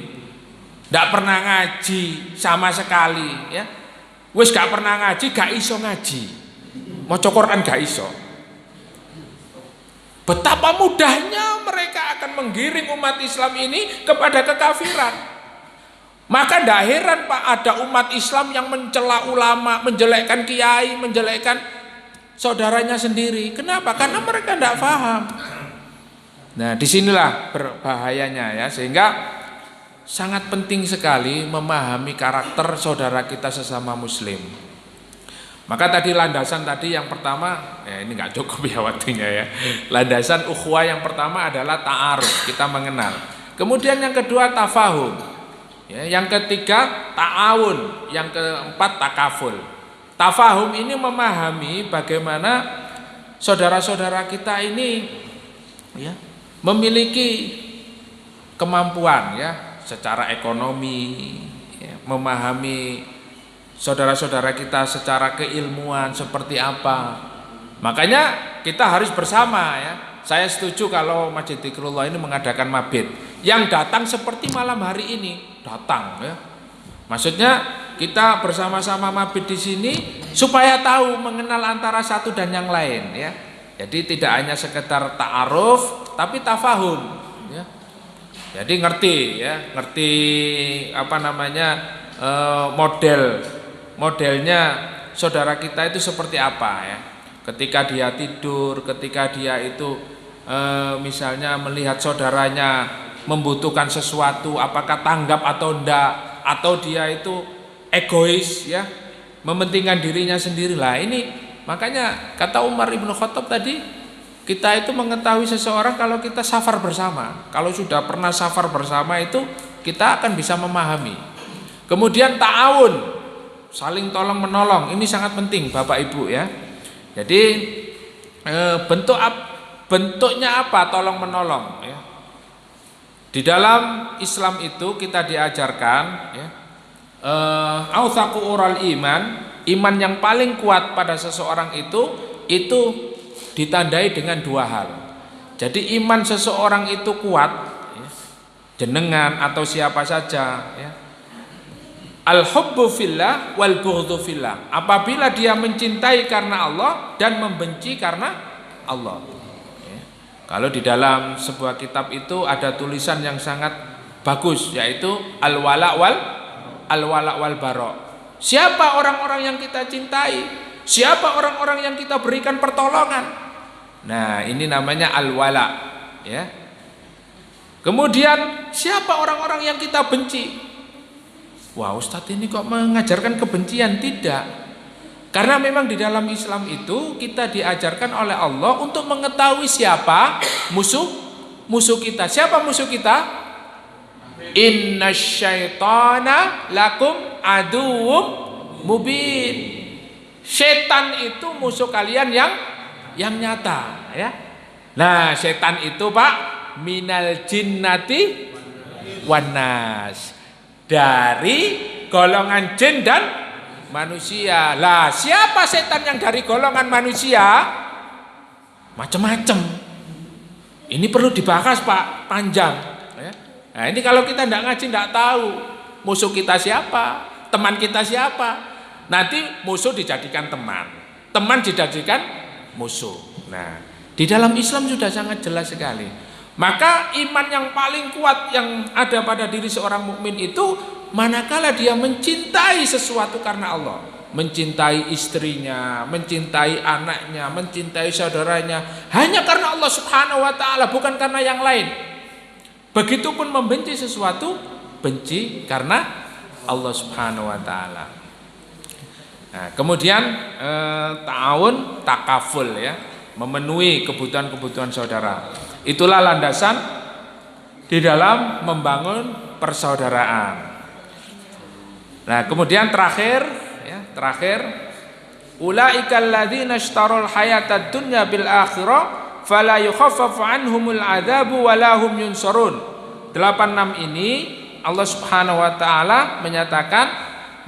Speaker 2: tidak pernah ngaji sama sekali ya. Wis gak pernah ngaji, gak iso ngaji, maca Quran gak iso. Betapa mudahnya mereka akan menggiring umat Islam ini kepada kekafiran. Maka tidak heran Pak, ada umat Islam yang mencela ulama, menjelekkan kiai, menjelekkan saudaranya sendiri. Kenapa? Karena mereka tidak paham. Nah, disinilah berbahayanya ya, sehingga sangat penting sekali memahami karakter saudara kita sesama Muslim. Maka tadi landasan tadi yang pertama, ya ini nggak cukup ya waktunya ya. Landasan ukhuwah yang pertama adalah ta'aruf, kita mengenal. Kemudian yang kedua tafahum. Ya, yang ketiga ta'awun, yang keempat takaful. Tafahum ini memahami bagaimana saudara-saudara kita ini ya, memiliki kemampuan ya secara ekonomi, ya, memahami saudara-saudara kita secara keilmuan seperti apa. Makanya kita harus bersama ya. Saya setuju kalau Masjid Zikrullah ini mengadakan mabit. Yang datang seperti malam hari ini, datang ya. Maksudnya kita bersama-sama mabit di sini supaya tahu mengenal antara satu dan yang lain ya. Jadi tidak hanya sekedar ta'aruf tapi tafahum ya. Jadi ngerti apa namanya modelnya saudara kita itu seperti apa ya. Ketika dia tidur, ketika dia itu misalnya melihat saudaranya membutuhkan sesuatu, apakah tanggap atau enggak, atau dia itu egois ya, mementingkan dirinya sendiri. Lah ini makanya kata Umar Ibn Khattab tadi, kita itu mengetahui seseorang kalau kita safar bersama. Kalau sudah pernah safar bersama itu kita akan bisa memahami. Kemudian ta'awun, saling tolong menolong, ini sangat penting Bapak Ibu ya. Jadi bentuknya apa tolong menolong ya. Di dalam Islam itu kita diajarkan ya, authaqu ural iman yang paling kuat pada seseorang itu ditandai dengan dua hal. Jadi iman seseorang itu kuat ya, jenengan atau siapa saja ya, al-hubbu fillah wal bughdhu fillah. Apabila dia mencintai karena Allah dan membenci karena Allah. Ya. Kalau di dalam sebuah kitab itu ada tulisan yang sangat bagus, yaitu al-wala wal bara. Siapa orang-orang yang kita cintai? Siapa orang-orang yang kita berikan pertolongan? Nah, ini namanya al-wala ya. Kemudian siapa orang-orang yang kita benci? Wah, Ustadz ini kok mengajarkan kebencian? Tidak. Karena memang di dalam Islam itu kita diajarkan oleh Allah untuk mengetahui siapa musuh kita. Siapa musuh kita? Innasyaitana lakum aduwwum mubin. Setan itu musuh kalian yang nyata ya. Nah, setan itu Pak minal jinnati wan nas. Dari golongan jin dan manusia. Lah, siapa setan yang dari golongan manusia? Macam-macam. Ini perlu dibahas Pak, panjang ya. Nah, ini kalau kita tidak ngaji tidak tahu musuh kita siapa, teman kita siapa. Nanti musuh dijadikan teman, teman dijadikan musuh. Nah, di dalam Islam sudah sangat jelas sekali Maka iman yang paling kuat yang ada pada diri seorang mukmin itu manakala dia mencintai sesuatu karena Allah, mencintai istrinya, mencintai anaknya, mencintai saudaranya hanya karena Allah Subhanahu wa taala, bukan karena yang lain. Begitupun membenci sesuatu, benci karena Allah Subhanahu wa taala. Nah, kemudian ta'awun takaful ya, memenuhi kebutuhan-kebutuhan saudara. Itulah landasan di dalam membangun persaudaraan. Nah, kemudian terakhir ulaikal ladzina ishtarul hayatad dunya bil akhirah fala yukhaffafu anhumul adzabu wala hum yunsarun. 86 ini Allah Subhanahu wa taala menyatakan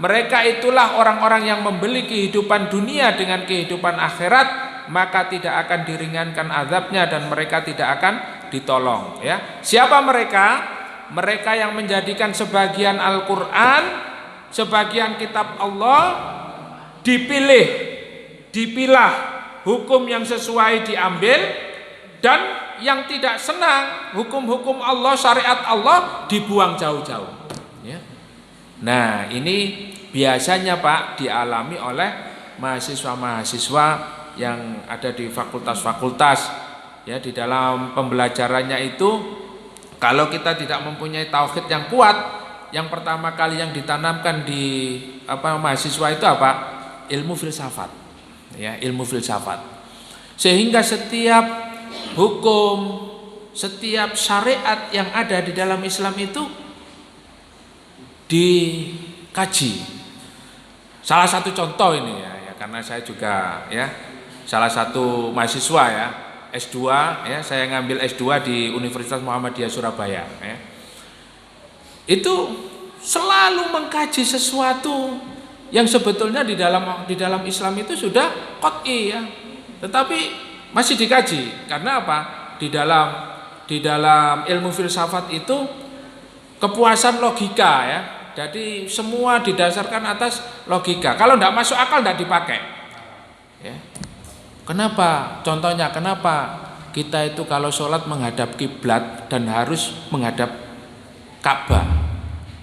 Speaker 2: mereka itulah orang-orang yang membeli kehidupan dunia dengan kehidupan akhirat, maka tidak akan diringankan azabnya dan mereka tidak akan ditolong ya. Siapa mereka? Mereka yang menjadikan sebagian Al-Qur'an, sebagian kitab Allah dipilah, hukum yang sesuai diambil, dan yang tidak senang hukum-hukum Allah, syariat Allah dibuang jauh-jauh ya. Nah, ini biasanya Pak dialami oleh mahasiswa-mahasiswa yang ada di fakultas-fakultas ya. Di dalam pembelajarannya itu kalau kita tidak mempunyai tauhid yang kuat, yang pertama kali yang ditanamkan di mahasiswa itu apa? Ilmu filsafat ya, ilmu filsafat. Sehingga setiap hukum, setiap syariat yang ada di dalam Islam itu dikaji. Salah satu contoh ini ya, karena saya juga ya salah satu mahasiswa ya, S2 ya, saya ngambil S2 di Universitas Muhammadiyah Surabaya ya. Itu selalu mengkaji sesuatu yang sebetulnya di dalam Islam itu sudah qat'i ya, tetapi masih dikaji. Karena apa? Di dalam ilmu filsafat itu kepuasan logika ya. Jadi semua didasarkan atas logika. Kalau tidak masuk akal tidak dipakai ya. Kenapa? Contohnya kenapa kita itu kalau sholat menghadap kiblat dan harus menghadap Ka'bah?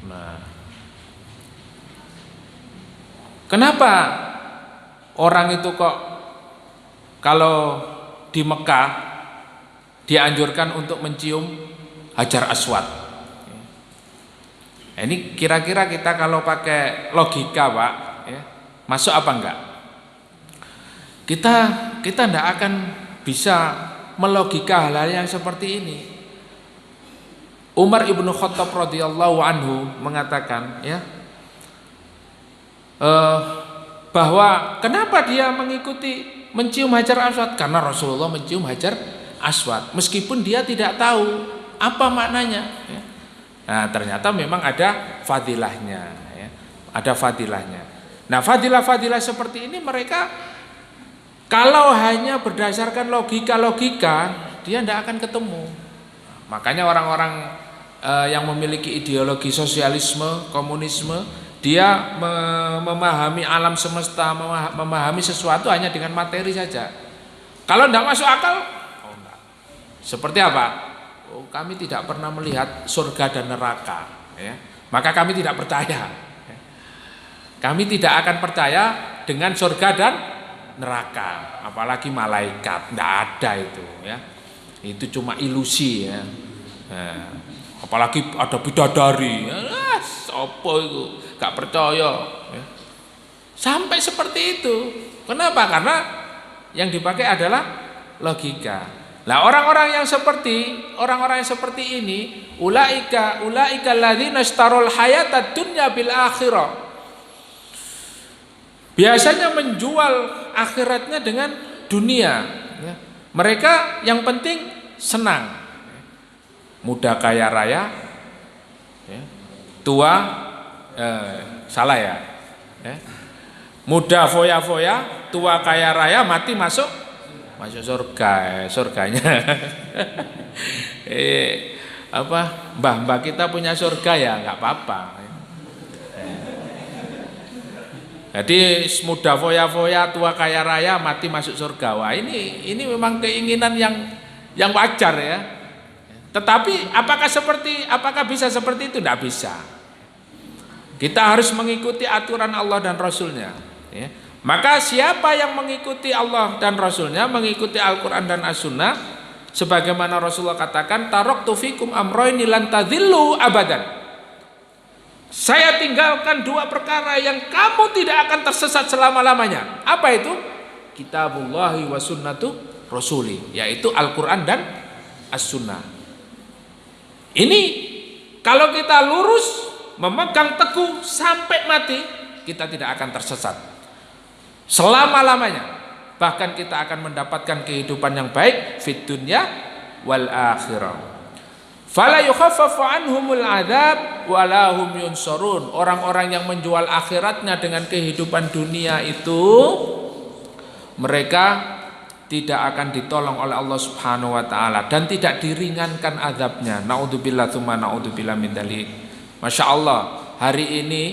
Speaker 2: Nah, kenapa orang itu kok kalau di Mekah dianjurkan untuk mencium Hajar Aswad? Nah, ini kira-kira kita kalau pakai logika Pak ya, masuk apa enggak? Kita tidak akan bisa melogika hal-hal yang seperti ini. Umar ibnu Khattab radhiyallahu anhu mengatakan ya, bahwa kenapa dia mengikuti mencium Hajar Aswad? Karena Rasulullah mencium Hajar Aswad, meskipun dia tidak tahu apa maknanya ya. Nah, ternyata memang ada fadilahnya ya, ada fadilahnya. Nah, fadilah-fadilah seperti ini mereka kalau hanya berdasarkan logika-logika, dia tidak akan ketemu. Makanya orang-orang yang memiliki ideologi sosialisme, komunisme, dia memahami alam semesta, memahami sesuatu hanya dengan materi saja. Kalau tidak masuk akal, oh enggak. Seperti apa? Oh, kami tidak pernah melihat surga dan neraka, ya. Maka kami tidak percaya. Kami tidak akan percaya dengan surga dan neraka, apalagi malaikat, tidak ada itu ya. Itu cuma ilusi ya. Nah, apalagi ada bidadari, apa itu? Gak percaya ya. Sampai seperti itu. Kenapa? Karena yang dipakai adalah logika. Nah, orang-orang yang seperti ini, ulaika alladzina ishtarul hayatad dunya bil akhirah. Biasanya menjual akhiratnya dengan dunia ya. Mereka yang penting senang, muda kaya raya ya. Tua salah ya, muda foya-foya, tua kaya raya, mati masuk surga, surganya mbah kita punya surga ya nggak apa-apa. Jadi muda foya-foya, tua kaya raya, mati masuk surga. Wah, ini memang keinginan yang wajar ya. Tetapi apakah bisa seperti itu? Tidak bisa. Kita harus mengikuti aturan Allah dan Rasulnya. Ya. Maka siapa yang mengikuti Allah dan Rasulnya, mengikuti Al-Quran dan As-Sunnah, sebagaimana Rasulullah katakan, taraktu fikum amroini lan tadhillu abadan. Saya tinggalkan 2 perkara yang kamu tidak akan tersesat selama-lamanya. Apa itu? Kitabullahi wa sunnatu rasuli, yaitu Al-Quran dan As-Sunnah. Ini kalau kita lurus memegang teguh sampai mati, kita tidak akan tersesat selama-lamanya. Bahkan kita akan mendapatkan kehidupan yang baik fid dunya wal akhirah. Fala yukhaffafu anhumul adzab wala hum yunsarun. Orang-orang yang menjual akhiratnya dengan kehidupan dunia itu, mereka tidak akan ditolong oleh Allah Subhanahu wa taala dan tidak diringankan azabnya. Naudzubillah tsumma naudzubillah min dzalik. Masya Allah, hari ini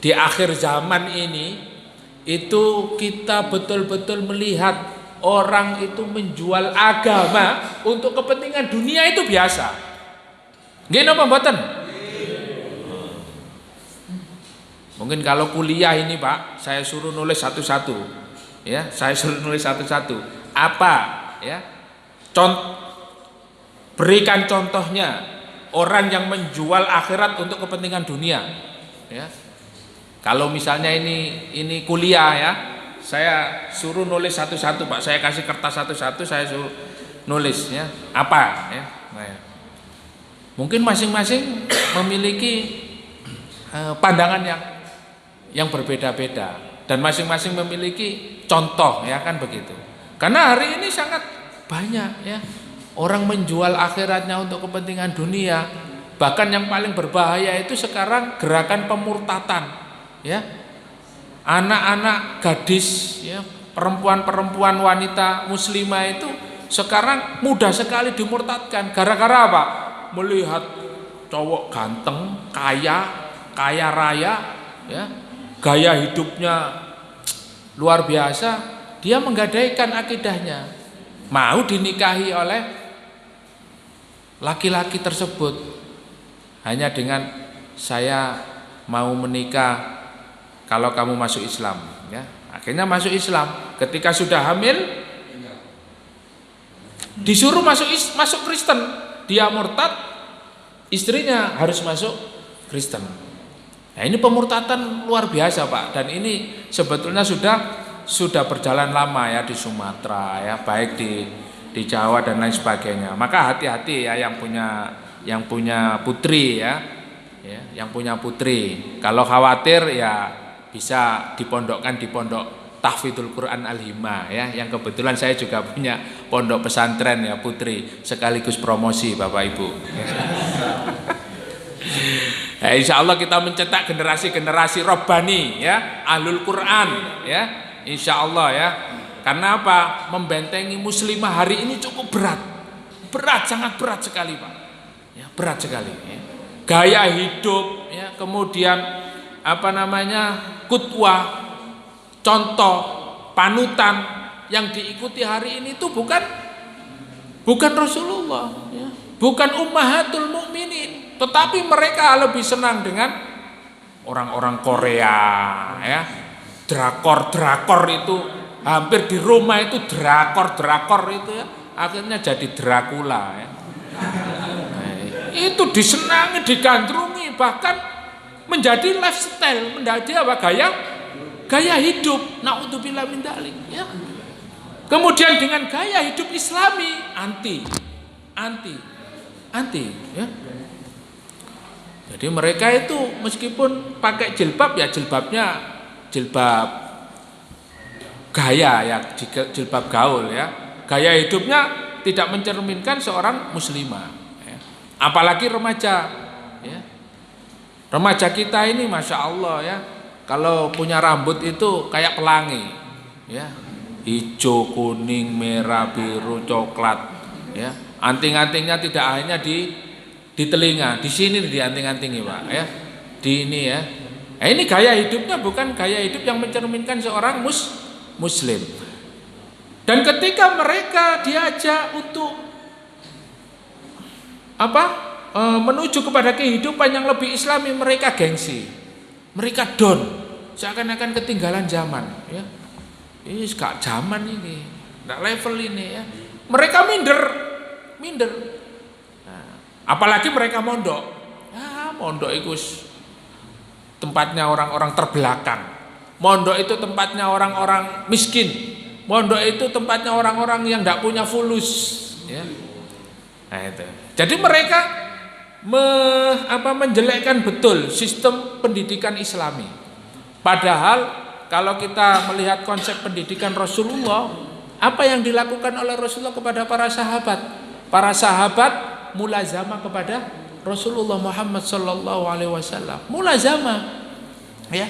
Speaker 2: di akhir zaman ini itu kita betul-betul melihat orang itu menjual agama untuk kepentingan dunia itu biasa. Nggih napa mboten? Mungkin kalau kuliah ini Pak, saya suruh nulis satu-satu. Ya, saya suruh nulis satu-satu. Apa? Ya, berikan contohnya orang yang menjual akhirat untuk kepentingan dunia. Ya, kalau misalnya ini kuliah ya, saya suruh nulis satu-satu Pak. Saya kasih kertas satu-satu, saya suruh nulis ya. Apa? Ya, nah, ya. Mungkin masing-masing memiliki pandangan yang berbeda-beda. Dan masing-masing memiliki contoh, ya kan begitu. Karena hari ini sangat banyak ya orang menjual akhiratnya untuk kepentingan dunia. Bahkan yang paling berbahaya itu sekarang gerakan pemurtatan, ya. Anak-anak gadis, ya, perempuan-perempuan wanita muslimah itu sekarang mudah sekali dimurtadkan. Gara-gara apa? Melihat cowok ganteng, kaya raya, ya. Gaya hidupnya luar biasa, dia menggadaikan akidahnya, mau dinikahi oleh laki-laki tersebut hanya dengan saya mau menikah kalau kamu masuk Islam, ya. Akhirnya masuk Islam. Ketika sudah hamil disuruh masuk Kristen, dia murtad, istrinya harus masuk Kristen. Nah, ini pemurtatan luar biasa Pak, dan ini sebetulnya sudah berjalan lama ya di Sumatera ya, baik di Jawa dan lain sebagainya. Maka hati-hati ya yang punya putri ya, yang punya putri. Kalau khawatir ya bisa dipondokkan di pondok Tahfidzul Quran Al-Himah ya, yang kebetulan saya juga punya pondok pesantren ya putri, sekaligus promosi Bapak Ibu. Ya, insya Allah kita mencetak generasi Robbani ya, Ahlul Quran ya, insya Allah ya. Karena apa? Membentengi muslimah hari ini cukup berat, sangat berat sekali Pak. Ya, berat sekali. Ya. Gaya hidup, ya, kemudian kutwah, contoh, panutan yang diikuti hari ini itu bukan Rasulullah, ya. Bukan ummahatul mukminin. Tetapi mereka lebih senang dengan orang-orang Korea ya. Drakor itu hampir di rumah itu drakor itu ya. Akhirnya jadi Dracula ya. Nah, itu disenangi, digandrungi, bahkan menjadi lifestyle, menjadi apa? Gaya hidup. Naudzubillah min dzalik ya. Kemudian dengan gaya hidup Islami anti ya. Jadi mereka itu meskipun pakai jilbab ya jilbab gaya ya, jilbab gaul ya. Gaya hidupnya tidak mencerminkan seorang muslimah ya. Apalagi remaja ya. Remaja kita ini Masya Allah ya, kalau punya rambut itu kayak pelangi ya. Hijau, kuning, merah, biru, coklat ya. Anting-antingnya tidak hanya di telinga, di sini di anting-antingi Pak ya, di ini ya. Nah, ini gaya hidupnya bukan gaya hidup yang mencerminkan seorang muslim. Dan ketika mereka diajak untuk menuju kepada kehidupan yang lebih islami, mereka gengsi, mereka down, seakan-akan ketinggalan zaman, ya. Ini gak zaman ini, gak level ini, ya. Mereka minder. Nah, apalagi mereka mondok. Ya, mondok itu tempatnya orang-orang terbelakang. Mondok itu tempatnya orang-orang miskin. Mondok itu tempatnya orang-orang yang gak punya fulus, ya. Nah, itu. Jadi mereka menjelekkan betul sistem pendidikan Islami. Padahal kalau kita melihat konsep pendidikan Rasulullah, apa yang dilakukan oleh Rasulullah kepada para sahabat? Para sahabat mulazamah kepada Rasulullah Muhammad sallallahu alaihi wasallam. Mulazamah, ya.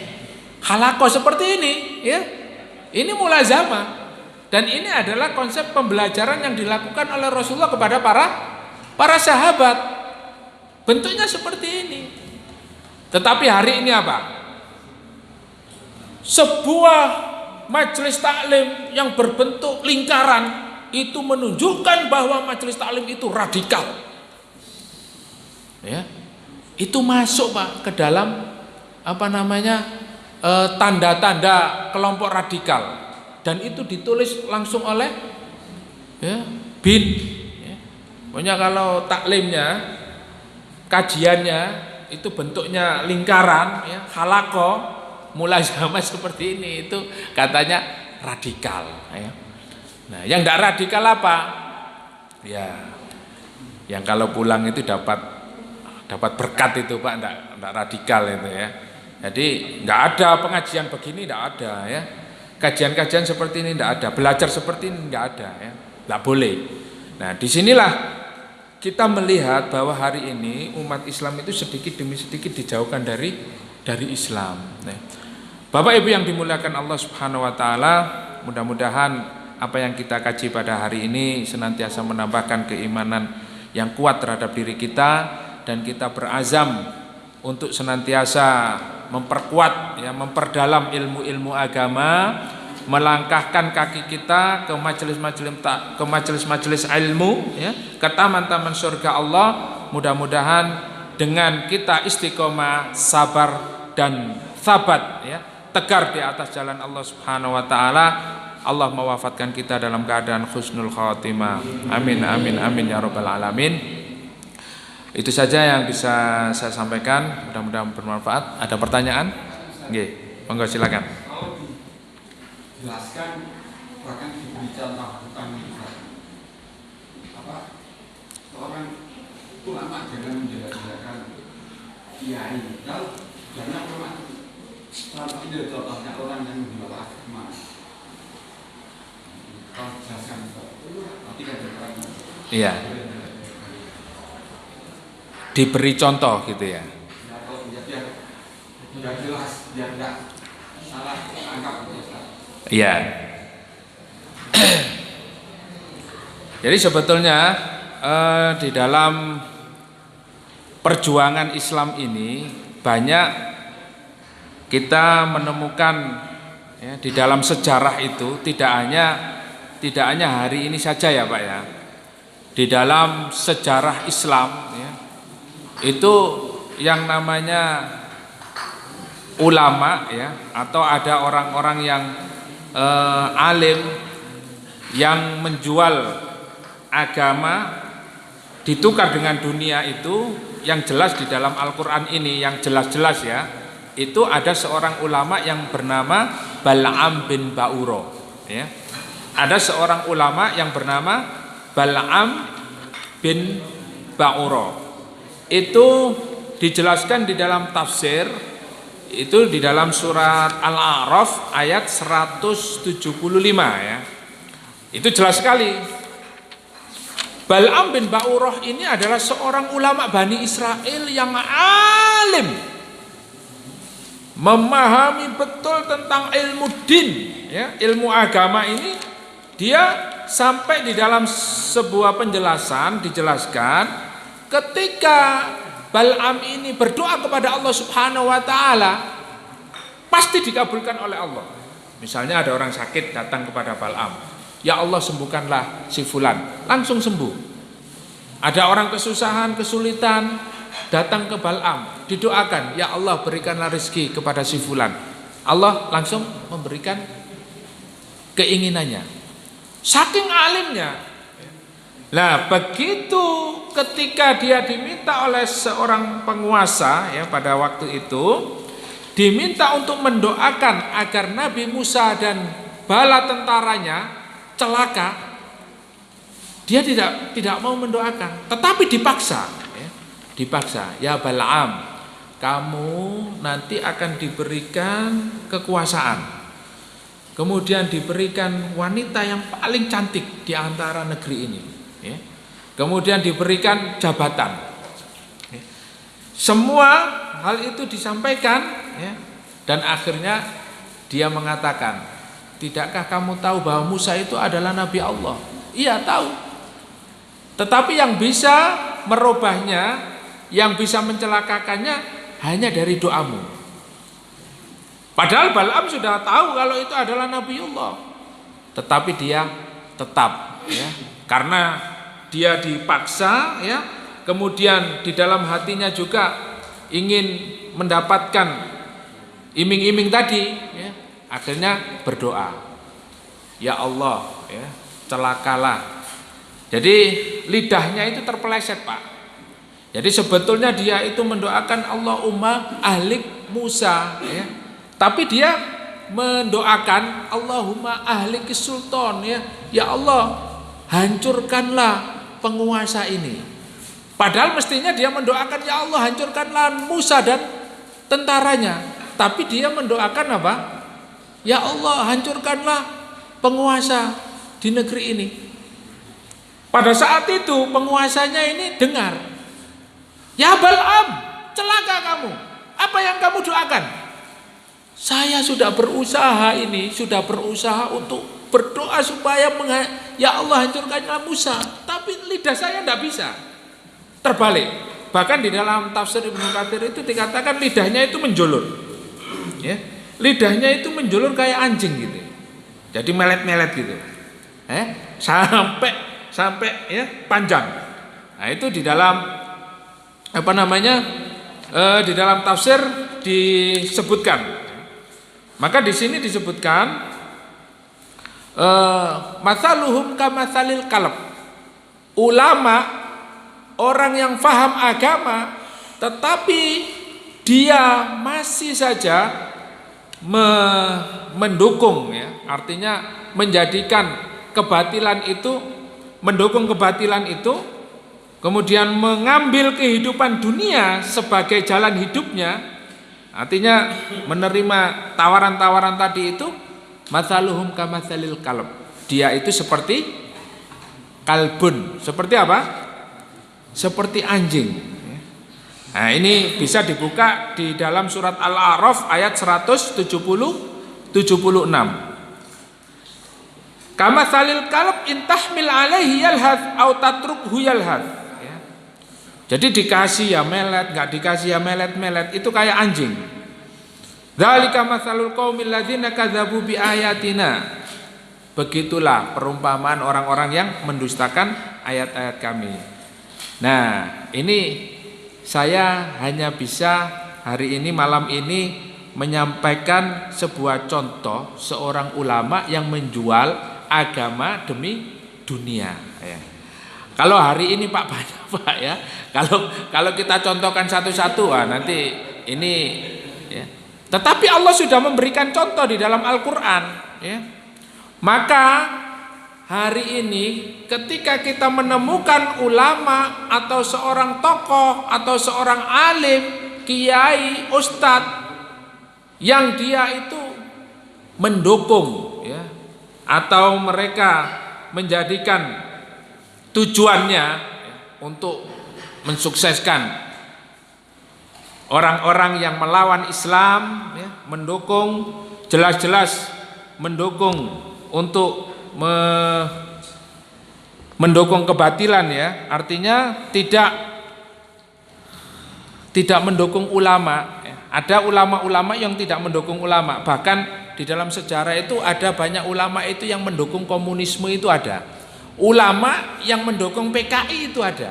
Speaker 2: Halaqah seperti ini, ya. Ini mulazamah. Dan ini adalah konsep pembelajaran yang dilakukan oleh Rasulullah kepada para sahabat. Bentuknya seperti ini. Tetapi hari ini apa? Sebuah majelis taklim yang berbentuk lingkaran itu menunjukkan bahwa majelis taklim itu radikal. Ya. Itu masuk, Pak, ke dalam tanda-tanda kelompok radikal. Dan itu ditulis langsung oleh BIN. Pokoknya kalau taklimnya, kajiannya itu bentuknya lingkaran, ya, halaqah, mulazamah seperti ini, itu katanya radikal, ya. Nah, yang tidak radikal apa? Ya, yang kalau pulang itu dapat berkat itu, Pak, tidak radikal itu, ya. Jadi nggak ada pengajian begini, tidak ada, ya. Kajian-kajian seperti ini tidak ada, belajar seperti ini tidak ada, ya. Tidak boleh. Nah, disinilah kita melihat bahwa hari ini umat Islam itu sedikit demi sedikit dijauhkan dari Islam. Nah, Bapak Ibu yang dimuliakan Allah Subhanahu wa taala, mudah-mudahan apa yang kita kaji pada hari ini senantiasa menambahkan keimanan yang kuat terhadap diri kita, dan kita berazam untuk senantiasa memperkuat, ya, memperdalam ilmu-ilmu agama, melangkahkan kaki kita ke majelis-majelis ilmu, ya, ke taman-taman surga Allah. Mudah-mudahan dengan kita istiqomah, sabar dan sabat, ya, tegar di atas jalan Allah Subhanahu wa taala, Allah mewafatkan kita dalam keadaan husnul khatimah. Amin amin amin ya rabbal alamin. Itu saja yang bisa saya sampaikan, mudah-mudahan bermanfaat. Ada pertanyaan? Nggih, monggo silakan.
Speaker 6: Kalau dijelaskan, bahkan diberi contoh, bukan seorang ulama jangan menjelaskan kiai. Kalau banyak ulama, contoh ini contohnya orang yang menjual agama. Kalau dijelaskan, nanti kan berperan.
Speaker 2: Iya. Diberi contoh gitu, ya.
Speaker 6: Kalau biar jelas, biar tidak salah tangkap.
Speaker 2: Iya. Jadi sebetulnya di dalam perjuangan Islam ini banyak kita menemukan, ya, di dalam sejarah itu tidak hanya hari ini saja, ya Pak, ya. Di dalam sejarah Islam, ya, itu yang namanya ulama, ya, atau ada orang-orang yang alim yang menjual agama ditukar dengan dunia, itu yang jelas di dalam Al-Quran ini, yang jelas-jelas, ya, itu ada seorang ulama yang bernama Bal'am bin Ba'uro, ya. Ada seorang ulama yang bernama Bal'am bin Ba'uro. Itu dijelaskan di dalam tafsir, itu di dalam surat Al-A'raf ayat 175, ya. Itu jelas sekali. Bal'am bin Ba'urah ini adalah seorang ulama Bani Israel yang alim, memahami betul tentang ilmu din, ya, ilmu agama ini. Dia sampai di dalam sebuah penjelasan dijelaskan, ketika Bal'am ini berdoa kepada Allah Subhanahu wa taala, pasti dikabulkan oleh Allah. Misalnya ada orang sakit datang kepada Bal'am, "Ya Allah, sembuhkanlah si fulan." Langsung sembuh. Ada orang kesusahan, kesulitan, datang ke Bal'am, didoakan, ya Allah berikanlah rezeki kepada si fulan. Allah langsung memberikan keinginannya. Saking alimnya. Nah, begitu ketika dia diminta oleh seorang penguasa ya pada waktu itu, diminta untuk mendoakan agar Nabi Musa dan bala tentaranya celaka, dia tidak mau mendoakan, tetapi dipaksa ya. Dipaksa, ya Bal'am, kamu nanti akan diberikan kekuasaan, kemudian diberikan wanita yang paling cantik di antara negeri ini ya. Kemudian diberikan jabatan ya. Semua hal itu disampaikan ya. Dan akhirnya dia mengatakan, tidakkah kamu tahu bahwa Musa itu adalah Nabi Allah? Iya tahu, tetapi yang bisa merubahnya, yang bisa mencelakakannya hanya dari doamu. Padahal Bal'am sudah tahu kalau itu adalah Nabiullah, tetapi dia tetap ya, karena dia dipaksa ya, kemudian di dalam hatinya juga ingin mendapatkan iming-iming tadi ya, akhirnya berdoa, ya Allah ya, celakalah. Jadi lidahnya itu terpeleset, Pak. Jadi sebetulnya dia itu mendoakan Allahumma ahlik Musa ya. Tapi dia mendoakan Allahumma ahlik sultan ya. Ya Allah, hancurkanlah penguasa ini. Padahal mestinya dia mendoakan ya Allah hancurkanlah Musa dan tentaranya. Tapi dia mendoakan apa? Ya Allah hancurkanlah penguasa di negeri ini. Pada saat itu penguasanya ini dengar, ya Bal'am, celaka kamu. Apa yang kamu doakan? Saya sudah berusaha untuk berdoa supaya ya Allah hancurkanlah Musa, tapi lidah saya tidak bisa. Terbalik. Bahkan di dalam tafsir Ibnu Katsir itu dikatakan lidahnya itu menjulur. Ya. Lidahnya itu menjulur kayak anjing gitu. Jadi melet-melet gitu. Sampai ya panjang. Nah, itu di dalam di dalam tafsir disebutkan. Maka di sini disebutkan mathaluhum kamathalil kalb. Ulama, orang yang faham agama tetapi dia masih saja mendukung ya, artinya menjadikan kebatilan itu, mendukung kebatilan itu, kemudian mengambil kehidupan dunia sebagai jalan hidupnya, artinya menerima tawaran-tawaran tadi itu, mathaluhum kamathalil kalb. Dia itu seperti kalbun. Seperti apa? Seperti anjing. Nah, ini bisa dibuka di dalam surat Al-A'raf ayat 176. Kamathalil kalb intahmil alaihi yalhath au tatrukhu yalhath. Ya. Jadi dikasih ya melet, enggak dikasih ya melet-melet, itu kayak anjing. Dzalika mathalul qaumil ladzina kadzabu bi ayatina. Begitulah perumpamaan orang-orang yang mendustakan ayat-ayat kami. Nah, ini saya hanya bisa hari ini malam ini menyampaikan sebuah contoh seorang ulama yang menjual agama demi dunia ya. Kalau hari ini Pak banyak Pak ya. Kalau kita contohkan satu-satu nanti ini ya. Tetapi Allah sudah memberikan contoh di dalam Al-Qur'an ya. Maka hari ini ketika kita menemukan ulama atau seorang tokoh atau seorang alim, kiai, ustadz yang dia itu mendukung ya, atau mereka menjadikan tujuannya ya, untuk mensukseskan orang-orang yang melawan Islam ya, mendukung, jelas-jelas mendukung untuk mendukung kebatilan ya, artinya tidak mendukung ulama ya. Ada ulama-ulama yang tidak mendukung ulama, bahkan di dalam sejarah itu ada banyak ulama itu yang mendukung komunisme, itu ada ulama yang mendukung PKI, itu ada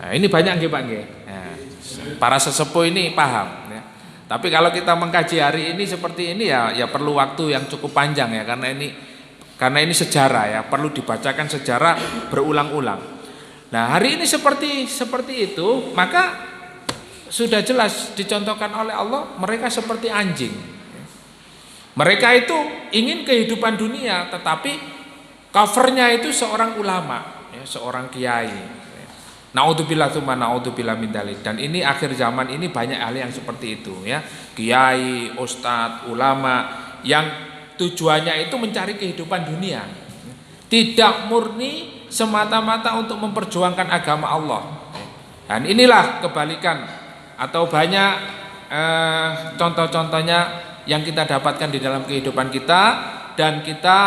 Speaker 2: Nah, ini banyak nggih Pak nggih. Nah, para sesepuh ini paham ya. Tapi kalau kita mengkaji hari ini seperti ini ya perlu waktu yang cukup panjang ya, karena ini sejarah ya, perlu dibacakan sejarah berulang-ulang. Nah, hari ini seperti itu, maka sudah jelas dicontohkan oleh Allah, mereka seperti anjing. Mereka itu ingin kehidupan dunia, tetapi covernya itu seorang ulama, ya, seorang kiai. Naudzubillah tsumma naudzubillah min dzalik. Dan ini akhir zaman ini banyak hal yang seperti itu ya. Kiai, ustadz, ulama yang tujuannya itu mencari kehidupan dunia. Tidak murni semata-mata untuk memperjuangkan agama Allah. Dan inilah kebalikan atau banyak contoh-contohnya yang kita dapatkan di dalam kehidupan kita, dan kita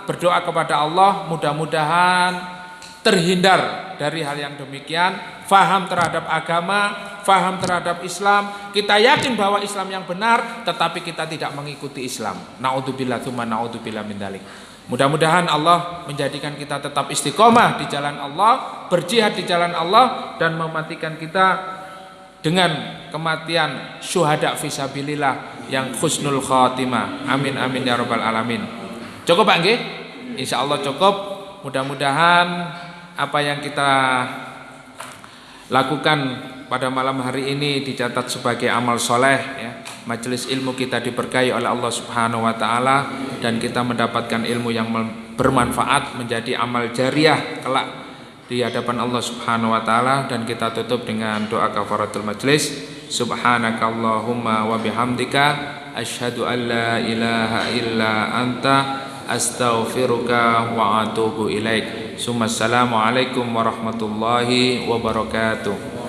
Speaker 2: berdoa kepada Allah mudah-mudahan terhindar dari hal yang demikian, faham terhadap agama, faham terhadap Islam. Kita yakin bahwa Islam yang benar, tetapi kita tidak mengikuti Islam. Naudzubillah tsumma naudzubillah min dzalik. Mudah-mudahan Allah menjadikan kita tetap istiqomah di jalan Allah, berjihad di jalan Allah, dan mematikan kita dengan kematian syuhada fisabilillah yang husnul khatimah. Amin amin ya rabbal alamin. Cukup Pak nggih? Insyaallah cukup. Mudah-mudahan apa yang kita lakukan pada malam hari ini dicatat sebagai amal soleh ya. Majelis ilmu kita diberkahi oleh Allah Subhanahu wa taala, dan kita mendapatkan ilmu yang bermanfaat menjadi amal jariah kelak di hadapan Allah Subhanahu wa taala. Dan kita tutup dengan doa kafaratul majlis. Subhanakallahumma wa bihamdika asyhadu an la ilaha illa anta astaghfiruka wa atubu ilaik. Assalamualaikum warahmatullahi wabarakatuh.